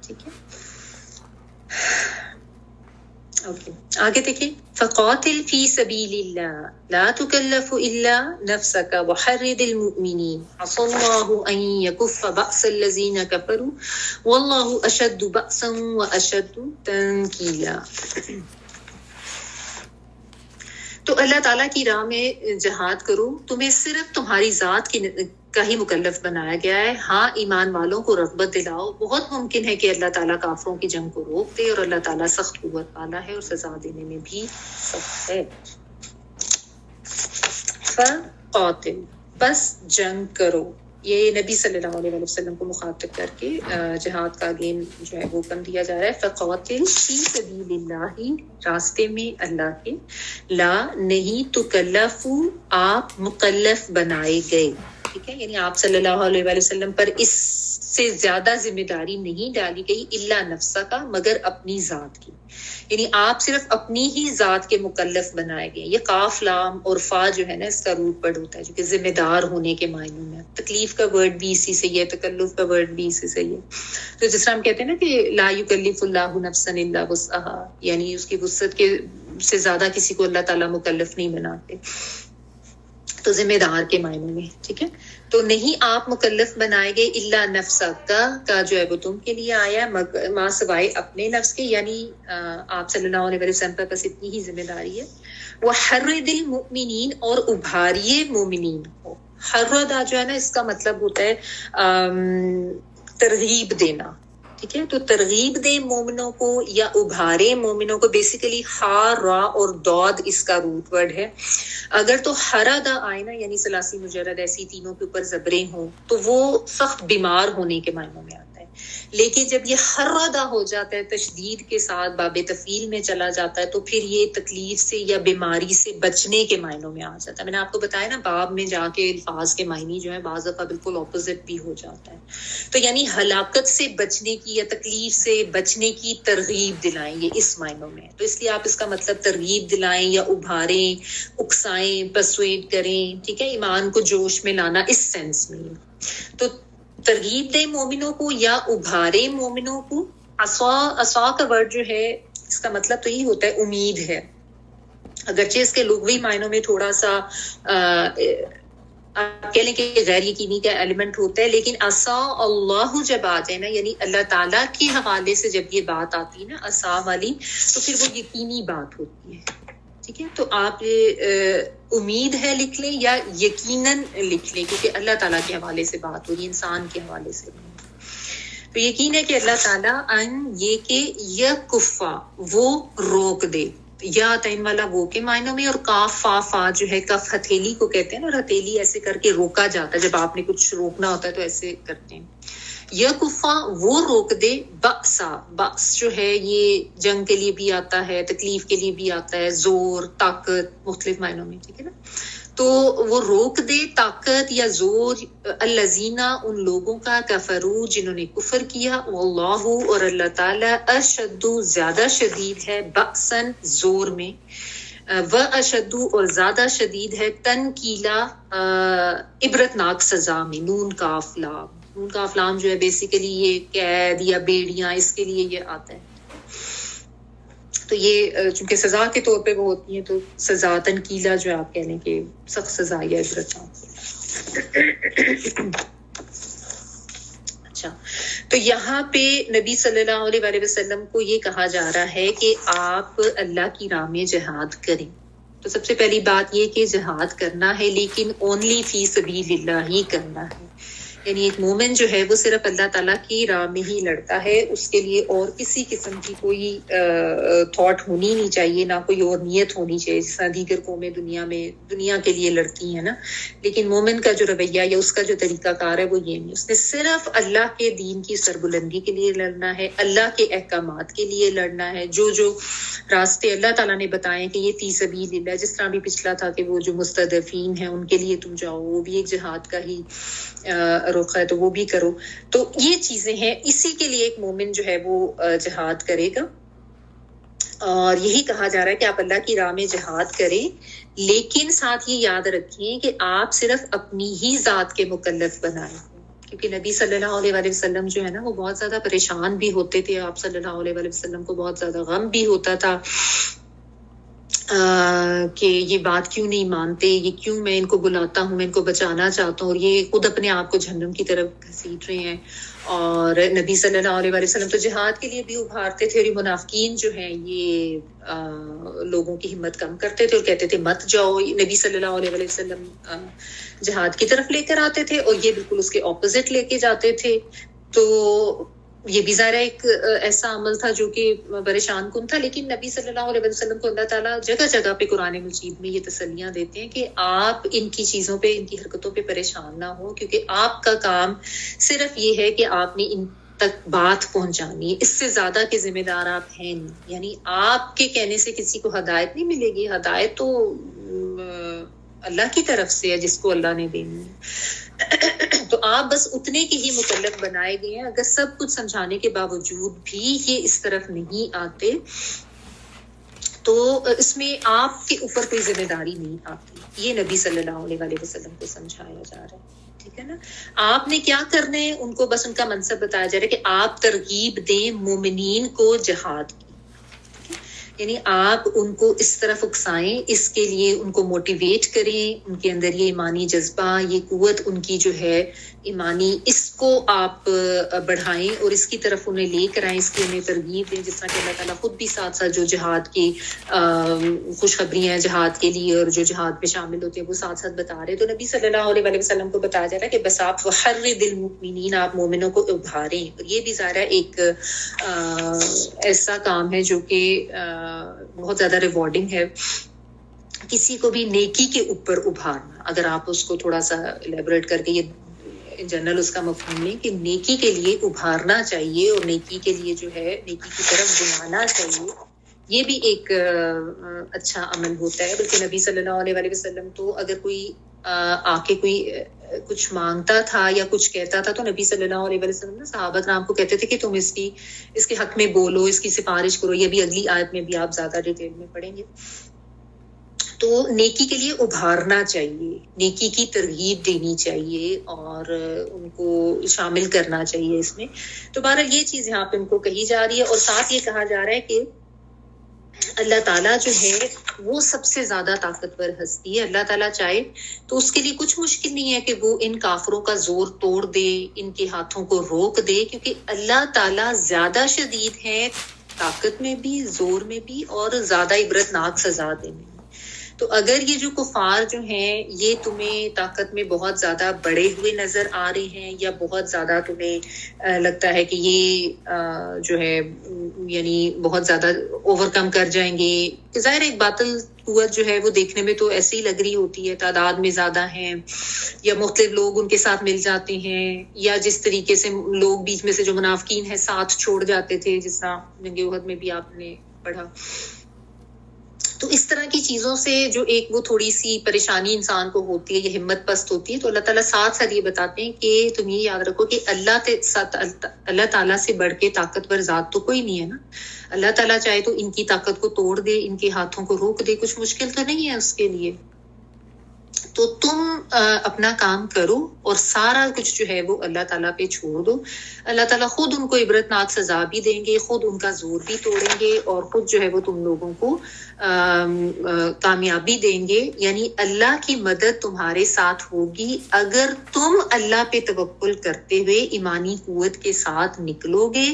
ٹھیک ہے. اوکے, آگے دیکھیں. فقاتل فی سبیل اللہ لا تکلف الا نفسک وحرد المؤمنین عسى اللہ ان یکف بأس الذین کفروا واللہ اشد بأسا واشد تنکیلا. تو اللہ تعالیٰ کی راہ میں جہاد کرو, تمہیں صرف تمہاری ذات کا ہی مکلف بنایا گیا ہے. ہاں ایمان والوں کو رغبت دلاؤ, بہت ممکن ہے کہ اللہ تعالیٰ کافروں کی جنگ کو روک دے, اور اللہ تعالیٰ سخت قوت والا ہے اور سزا دینے میں بھی سخت ہے. فقاتل, بس جنگ کرو, یہ نبی صلی اللہ علیہ وسلم کو مخاطب کر کے جہاد کا اگین جو ہے وہ حکم دیا جا رہا ہے. فقاتل فی سبیل اللہ، راستے میں اللہ کے، لا نہیں تکلف، آپ مکلف بنائے گئے. ٹھیک ہے، یعنی آپ صلی اللہ علیہ وسلم پر اس سے زیادہ ذمہ داری نہیں ڈالی گئی، الا نفسہ کا، مگر اپنی ذات کی. یعنی آپ صرف اپنی ہی ذات کے مکلف بنائے گئے. یہ قاف لام اور فا جو ہے نا اس کا روٹ ورڈ ہوتا ہے جو کہ ذمہ دار ہونے کے معنوں میں. تکلیف کا ورڈ بھی اسی سے ہے، تکلف کا ورڈ بھی اسی سے ہے. تو جس طرح ہم کہتے ہیں نا کہ لا یکلف اللہ نفسا الا وسعها، یعنی اس کی وسعت کے سے زیادہ کسی کو اللہ تعالیٰ مکلف نہیں بناتے، تو ذمہ دار کے معنوں میں. ٹھیک ہے، تو نہیں آپ مکلف بنائے گئے الا نفسا کا جو ہے وہ تم کے لیے آیا ماں سوائے اپنے نفس کے، یعنی آپ صلی اللہ علیہ وسلم پر بس اتنی ہی ذمہ داری ہے. وحرد المؤمنین، اور ابھاریے مومنین کو. حردا جو ہے نا اس کا مطلب ہوتا ہے ترغیب دینا. ٹھیک ہے، تو ترغیب دے مومنوں کو یا ابھارے مومنوں کو. بیسیکلی ہا را اور دود اس کا روٹ ورڈ ہے. اگر تو حردا آئے نا یعنی ثلاثی مجرد ایسی تینوں کے اوپر زبریں ہوں تو وہ سخت بیمار ہونے کے معنوں میں آتا ہے. لیکن جب یہ حردا ہو جاتا ہے تشدید کے ساتھ باب تفعیل میں چلا جاتا ہے تو پھر یہ تکلیف سے یا بیماری سے بچنے کے معنوں میں آ جاتا ہے. میں نے آپ کو بتایا نا باب میں جا کے الفاظ کے معنی جو ہے بعض دفعہ بالکل اپوزٹ بھی ہو جاتا ہے. تو یعنی ہلاکت سے بچنے کی یا تکلیف سے بچنے کی ترغیب دلائیں، یہ اس معنوں میں. تو اس لیے آپ اس کا مطلب ترغیب دلائیں یا ابھاریں، اکسائیں، پرسویٹ کریں. ٹھیک ہے، ایمان کو جوش میں لانا اس سینس میں. تو ترغیب دے مومنوں کو یا ابھارے مومنوں کو. عصا کا ورڈ جو ہے اس کا مطلب تو یہی ہوتا ہے امید ہے، اگرچہ اس کے لغوی معنوں میں تھوڑا سا آپ کہہ لیں کہ غیر یقینی کا ایلیمنٹ ہوتا ہے. لیکن عصا اللہ جب آ جائے نا یعنی اللہ تعالیٰ کے حوالے سے جب یہ بات آتی ہے نا عصا والی، تو پھر وہ یقینی بات ہوتی ہے. ٹھیک ہے، تو آپ امید ہے لکھ لیں یا یقیناً لکھ لیں، کیونکہ اللہ تعالیٰ کے حوالے سے بات ہو رہی ہے، انسان کے حوالے سے نہیں. تو یقین ہے کہ اللہ تعالیٰ یہ کہ یکفا وہ روک دے. یا تعین والا وہ کے معنوں میں، اور کاف فا فا جو ہے کف ہتھیلی کو کہتے ہیں، اور ہتھیلی ایسے کر کے روکا جاتا ہے. جب آپ نے کچھ روکنا ہوتا ہے تو ایسے کرتے ہیں. یکفا وہ روک دے، بأسا بأس جو ہے یہ جنگ کے لیے بھی آتا ہے، تکلیف کے لیے بھی آتا ہے، زور، طاقت، مختلف معنوں میں. ٹھیک ہے نا، تو وہ روک دے طاقت یا زور الذین ان لوگوں کا کفروا جنہوں نے کفر کیا، واللہ اور اللہ تعالیٰ اشد زیادہ شدید ہے، بأسن زور میں، و اشد اور زیادہ شدید ہے، تنکیلا عبرتناک سزا میں. نون کاف لام، نون کاف لام جو ہے بیسیکلی یہ قید یا بیڑیاں اس کے لیے یہ آتا ہے. تو یہ چونکہ سزا کے طور پہ وہ ہوتی ہیں تو سزا تنکیلا جو آپ کہہ لیں کہ سخت سزا یا عبرتناک. اچھا، تو یہاں پہ نبی صلی اللہ علیہ وسلم کو یہ کہا جا رہا ہے کہ آپ اللہ کی راہ میں جہاد کریں. تو سب سے پہلی بات یہ کہ جہاد کرنا ہے لیکن اونلی فی سبیل اللہ ہی کرنا ہے. یعنی ایک مومن جو ہے وہ صرف اللہ تعالیٰ کی راہ میں ہی لڑتا ہے، اس کے لیے اور کسی قسم کی کوئی تھاٹ ہونی نہیں چاہیے، نہ کوئی اور نیت ہونی چاہیے جس طرح دیگر قومیں دنیا کے لیے لڑتی ہیں نا. لیکن مومن کا جو رویہ یا اس کا جو طریقہ کار ہے وہ یہ نہیں، اس نے صرف اللہ کے دین کی سربلندی کے لیے لڑنا ہے، اللہ کے احکامات کے لیے لڑنا ہے. جو راستے اللہ تعالیٰ نے بتائے کہ یہ فی سبیل اللہ، جس طرح بھی پچھلا تھا کہ وہ جو مستضعفین ہیں ان کے لیے تم جاؤ، وہ بھی ایک جہاد کا ہی رخ ہے تو وہ بھی کرو. تو یہ چیزیں ہیں، اسی کے لیے ایک مومن جو ہے وہ جہاد کرے گا. اور یہی کہا جا رہا ہے کہ آپ اللہ کی راہ میں جہاد کریں، لیکن ساتھ یہ یاد رکھیں کہ آپ صرف اپنی ہی ذات کے مکلف بنائیں. کیونکہ نبی صلی اللہ علیہ وسلم جو ہے نا وہ بہت زیادہ پریشان بھی ہوتے تھے. آپ صلی اللہ علیہ وسلم کو بہت زیادہ غم بھی ہوتا تھا کہ یہ بات کیوں نہیں مانتے، یہ کیوں میں ان کو بلاتا ہوں، میں ان کو بچانا چاہتا ہوں، اور یہ خود اپنے آپ کو جہنم کی طرف گھسیٹ رہے ہیں. اور نبی صلی اللہ علیہ وسلم تو جہاد کے لیے بھی ابھارتے تھے، اور یہ منافقین جو ہیں یہ لوگوں کی ہمت کم کرتے تھے اور کہتے تھے مت جاؤ. نبی صلی اللہ علیہ وسلم جہاد کی طرف لے کر آتے تھے اور یہ بالکل اس کے اپوزٹ لے کے جاتے تھے. تو یہ بھی ظاہر ایک ایسا عمل تھا جو کہ پریشان کن تھا، لیکن نبی صلی اللہ علیہ وسلم کو اللہ تعالیٰ جگہ جگہ پہ قرآن مجید میں یہ تسلیاں دیتے ہیں کہ آپ ان کی چیزوں پہ، ان کی حرکتوں پہ پریشان نہ ہو، کیونکہ آپ کا کام صرف یہ ہے کہ آپ نے ان تک بات پہنچانی ہے، اس سے زیادہ کے ذمہ دار آپ ہیں نہیں. یعنی آپ کے کہنے سے کسی کو ہدایت نہیں ملے گی، ہدایت تو اللہ کی طرف سے ہے جس کو اللہ نے دینی ہے. تو آپ بس اتنے کے ہی مکلف بنائے گئے ہیں. اگر سب کچھ سمجھانے کے باوجود بھی یہ اس طرف نہیں آتے تو اس میں آپ کے اوپر کوئی ذمہ داری نہیں آتی. یہ نبی صلی اللہ علیہ وسلم کو سمجھایا جا رہا ہے، ٹھیک ہے نا. آپ نے کیا کرنا ہے، ان کو بس ان کا منصب بتایا جا رہا ہے کہ آپ ترغیب دیں مومنین کو جہاد کی. یعنی آپ ان کو اس طرف اکسائیں، اس کے لیے ان کو موٹیویٹ کریں، ان کے اندر یہ ایمانی جذبہ، یہ قوت ان کی جو ہے ایمانی، اس کو آپ بڑھائیں اور اس کی طرف انہیں لے کر آئیں، اس کی انہیں ترغیب دیں. جس طرح کہ اللہ تعالیٰ خود بھی ساتھ ساتھ جو جہاد کی خوشخبریاں جہاد کے لیے اور جو جہاد میں شامل ہوتے ہیں وہ ساتھ ساتھ بتا رہے. تو نبی صلی اللہ علیہ وسلم کو بتایا جا رہا ہے کہ بس آپ وحرد المؤمنین، آپ مومنوں کو ابھاریں. اور یہ بھی ظاہر ایک ایسا کام ہے جو کہ بہت زیادہ ریوارڈنگ ہے، کسی کو بھی نیکی کے اوپر ابھارنا. اگر آپ اس کو تھوڑا سا الیبوریٹ کر کے، یہ جنرل اس کا مفہوم ہے کہ نیکی کے لیے ابھارنا چاہیے اور نیکی کے لیے جو ہے نیکی کی طرف بلانا چاہیے، یہ بھی ایک اچھا عمل ہوتا ہے. بلکہ نبی صلی اللہ علیہ وسلم تو اگر کوئی آ کے کوئی کچھ مانگتا تھا یا کچھ کہتا تھا تو نبی صلی اللہ علیہ وسلم نے صحابہ کرام کو کہتے تھے کہ تم اس کے حق میں بولو، اس کی سفارش کرو. یہ بھی اگلی آیت میں بھی آپ زیادہ ڈیٹیل میں پڑھیں گے. تو نیکی کے لیے ابھارنا چاہیے، نیکی کی ترغیب دینی چاہیے اور ان کو شامل کرنا چاہیے اس میں. تو بہرحال یہ چیز یہاں پہ ان کو کہی جا رہی ہے. اور ساتھ یہ کہا جا رہا ہے کہ اللہ تعالیٰ جو ہے وہ سب سے زیادہ طاقتور ہستی ہے. اللہ تعالیٰ چاہے تو اس کے لیے کچھ مشکل نہیں ہے کہ وہ ان کافروں کا زور توڑ دے، ان کے ہاتھوں کو روک دے، کیونکہ اللہ تعالیٰ زیادہ شدید ہے طاقت میں بھی، زور میں بھی، اور زیادہ عبرتناک سزا دینے میں. تو اگر یہ جو کفار جو ہیں یہ تمہیں طاقت میں بہت زیادہ بڑے ہوئے نظر آ رہے ہیں، یا بہت زیادہ تمہیں لگتا ہے کہ یہ جو ہے یعنی بہت زیادہ اوور کم کر جائیں گے، ظاہر ایک باطل قوت جو ہے وہ دیکھنے میں تو ایسی ہی لگ رہی ہوتی ہے، تعداد میں زیادہ ہیں یا مختلف لوگ ان کے ساتھ مل جاتے ہیں، یا جس طریقے سے لوگ بیچ میں سے جو منافقین ہیں ساتھ چھوڑ جاتے تھے، جس طرح جنگ احد میں بھی آپ نے پڑھا. تو اس طرح کی چیزوں سے جو ایک وہ تھوڑی سی پریشانی انسان کو ہوتی ہے، یہ ہمت پست ہوتی ہے. تو اللہ تعالیٰ ساتھ ساتھ یہ بتاتے ہیں کہ تم یہ یاد رکھو کہ اللہ تعالیٰ سے بڑھ کے طاقتور ذات تو کوئی نہیں ہے نا. اللہ تعالیٰ چاہے تو ان کی طاقت کو توڑ دے، ان کے ہاتھوں کو روک دے، کچھ مشکل تو نہیں ہے اس کے لیے. تو تم اپنا کام کرو اور سارا کچھ جو ہے وہ اللہ تعالیٰ پہ چھوڑ دو. اللہ تعالیٰ خود ان کو عبرتناک سزا بھی دیں گے، خود ان کا زور بھی توڑیں گے، اور خود جو ہے وہ تم لوگوں کو کامیابی دیں گے. یعنی اللہ کی مدد تمہارے ساتھ ہوگی اگر تم اللہ پہ توکل کرتے ہوئے ایمانی قوت کے ساتھ نکلو گے،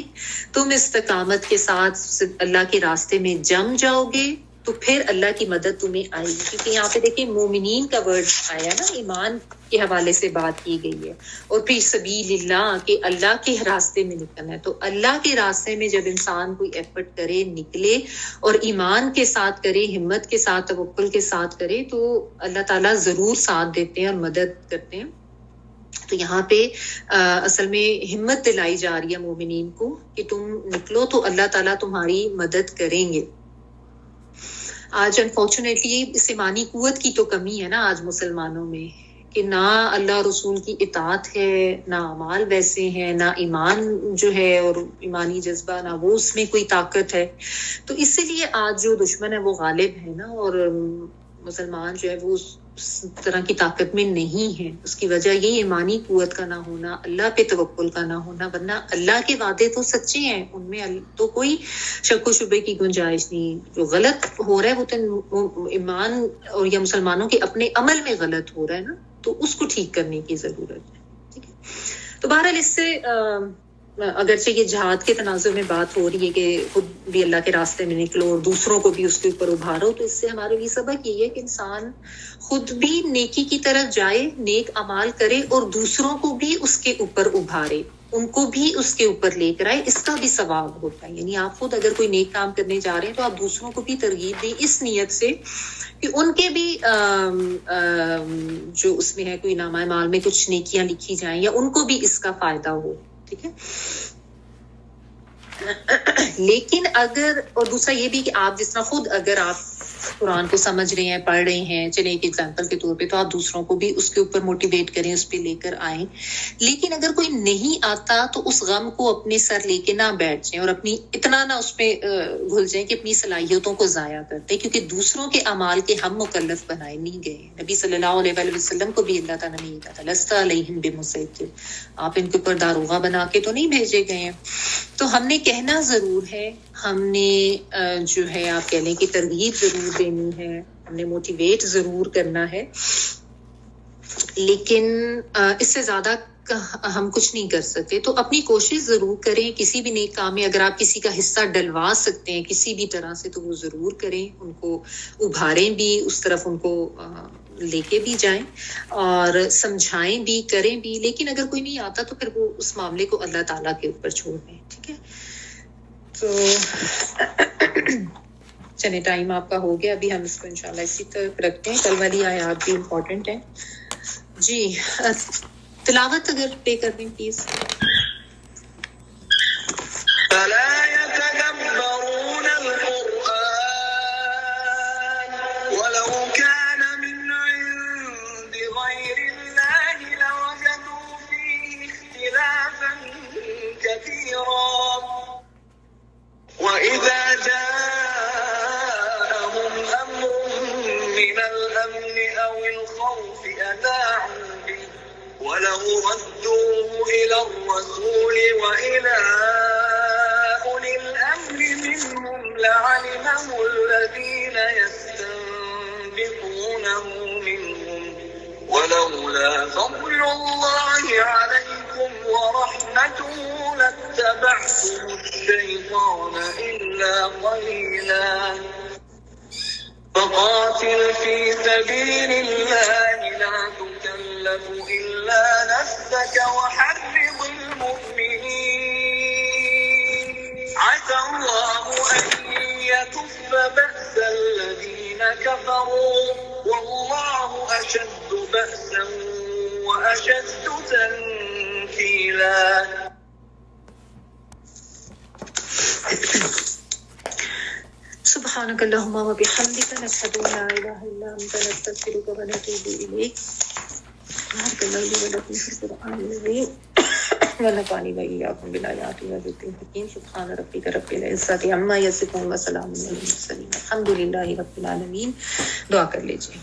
تم استقامت کے ساتھ اللہ کے راستے میں جم جاؤ گے، تو پھر اللہ کی مدد تمہیں آئے گی. کیونکہ یہاں پہ دیکھیں مومنین کا ورڈ آیا نا، ایمان کے حوالے سے بات کی گئی ہے، اور پھر سبیل اللہ کہ اللہ کے راستے میں نکلنا ہے. تو اللہ کے راستے میں جب انسان کوئی ایفرٹ کرے، نکلے اور ایمان کے ساتھ کرے، ہمت کے ساتھ، توکل کے ساتھ کرے، تو اللہ تعالیٰ ضرور ساتھ دیتے ہیں اور مدد کرتے ہیں. تو یہاں پہ اصل میں ہمت دلائی جا رہی ہے مومنین کو کہ تم نکلو تو اللہ تعالیٰ تمہاری مدد کریں گے. آج انفارچونیٹلی اس ایمانی قوت کی تو کمی ہے نا آج مسلمانوں میں، کہ نہ اللہ رسول کی اطاعت ہے، نہ اعمال ویسے ہیں، نہ ایمان جو ہے اور ایمانی جذبہ، نہ وہ اس میں کوئی طاقت ہے. تو اس لیے آج جو دشمن ہے وہ غالب ہے نا، اور مسلمان جو ہے وہ اس طرح کی طاقت میں نہیں ہے. اس کی وجہ یہ ایمانی قوت کا نہ ہونا، اللہ پہ توکل کا نہ ہونا. ورنہ اللہ کے وعدے تو سچے ہیں، ان میں تو کوئی شک و شبے کی گنجائش نہیں. جو غلط ہو رہا ہے وہ تو ایمان اور یا مسلمانوں کے اپنے عمل میں غلط ہو رہا ہے نا، تو اس کو ٹھیک کرنے کی ضرورت ہے. ٹھیک ہے. تو بہرحال اس سے اگرچہ یہ جہاد کے تناظر میں بات ہو رہی ہے کہ خود بھی اللہ کے راستے میں نکلو اور دوسروں کو بھی اس کے اوپر ابھارو، تو اس سے ہمارے لیے سبق یہ ہے کہ انسان خود بھی نیکی کی طرف جائے، نیک اعمال کرے اور دوسروں کو بھی اس کے اوپر ابھارے، ان کو بھی اس کے اوپر لے کر آئے، اس کا بھی ثواب ہوتا ہے. یعنی آپ خود اگر کوئی نیک کام کرنے جا رہے ہیں تو آپ دوسروں کو بھی ترغیب دیں اس نیت سے کہ ان کے بھی جو اس میں ہے کوئی نامہ مال میں کچھ نیکیاں لکھی جائیں یا ان کو بھی اس کا فائدہ ہو. ٹھیک ہے. لیکن اگر، اور دوسرا یہ بھی کہ آپ جس طرح خود اگر آپ قرآن کو سمجھ رہے ہیں، پڑھ رہے ہیں، چلیں ایک ایگزامپل کے طور پہ، تو آپ دوسروں کو بھی اس کے اوپر موٹیویٹ کریں، اس پہ لے کر آئیں. لیکن اگر کوئی نہیں آتا تو اس غم کو اپنے سر لے کے نہ بیٹھ جائیں اور اپنی اتنا نہ اس پہ گھل جائیں کہ اپنی صلاحیتوں کو ضائع کرتے، کیونکہ دوسروں کے اعمال کے ہم مکلف بنائے نہیں گئے. نبی صلی اللہ علیہ وآلہ وسلم کو بھی اللہ تعالیٰ نے یہ کہا تھا، لست علیہم بمسیطر، آپ ان کے اوپر داروغہ بنا کے تو نہیں بھیجے گئے ہیں. تو ہم نے کہنا ضرور ہے، ہم نے جو ہے آپ کہہ لیں کہ ترغیب ضرور دینی ہے، ہم نے موٹیویٹ ضرور کرنا ہے، لیکن اس سے زیادہ ہم کچھ نہیں کر سکتے. تو اپنی کوشش ضرور کریں، کسی بھی نیک کام میں اگر آپ کسی کا حصہ ڈلوا سکتے ہیں کسی بھی طرح سے تو وہ ضرور کریں، ان کو ابھاریں بھی، اس طرف ان کو لے کے بھی جائیں اور سمجھائیں بھی، کریں بھی. لیکن اگر کوئی نہیں آتا تو پھر وہ اس معاملے کو اللہ تعالیٰ کے اوپر چھوڑ دیں. ٹھیک ہے. تو چلیں ٹائم آپ کا ہو گیا، ابھی ہم اس کو انشاءاللہ اسی طرح رکھتے ہیں. کل والی آیات بھی امپورٹنٹ ہیں. جی تلاوت اگر پے کر دیں پلیز. وَإِذَا جَاءَهُمْ أَمْرٌ مِّنَ الْأَمْنِ أَوِ الْخَوْفِ أَذَاعُوا بِهِ وَلَوْ رَدُّوهُ إِلَى الرَّسُولِ وَإِلَى أُولِي الْأَمْرِ مِنْهُمْ لَعَلِمَهُ الَّذِينَ يَسْتَنبِطُونَهُ مِنْهُمْ وَلَوْلَا فَضْلُ اللَّهِ عَلَيْكُمْ وَرَحْمَتُهُ لَاتَّبَعْتُمُ الشَّيْطَانَ إِلَّا قَلِيلًا فَقَاتِلْ فِي سَبِيلِ اللَّهِ لَا تُكَلَّفُ إِلَّا نَفْسَكَ وَحَرِّضِ الْمُؤْمِنِينَ عَسَى اللَّهُ أَن يَكُفَّ بَأْسَ الَّذِينَ كَفَرُوا وَاللَّهُ أَشَدُّ بَأْسًا وَأَشَدُّ تَنكِيلًا. سبحانك اللهم وبحمدك نشهد ان لا اله الا انت نستغفرك ونتوب اليك. بارك الله لي ولكم في القرآن العظيم ونفعني وإياكم بالآيات والذكر الحكيم. سبحان ربك رب العزة عما يصفون وسلام على المرسلين الحمد لله رب العالمين. دعا کر لیجیے.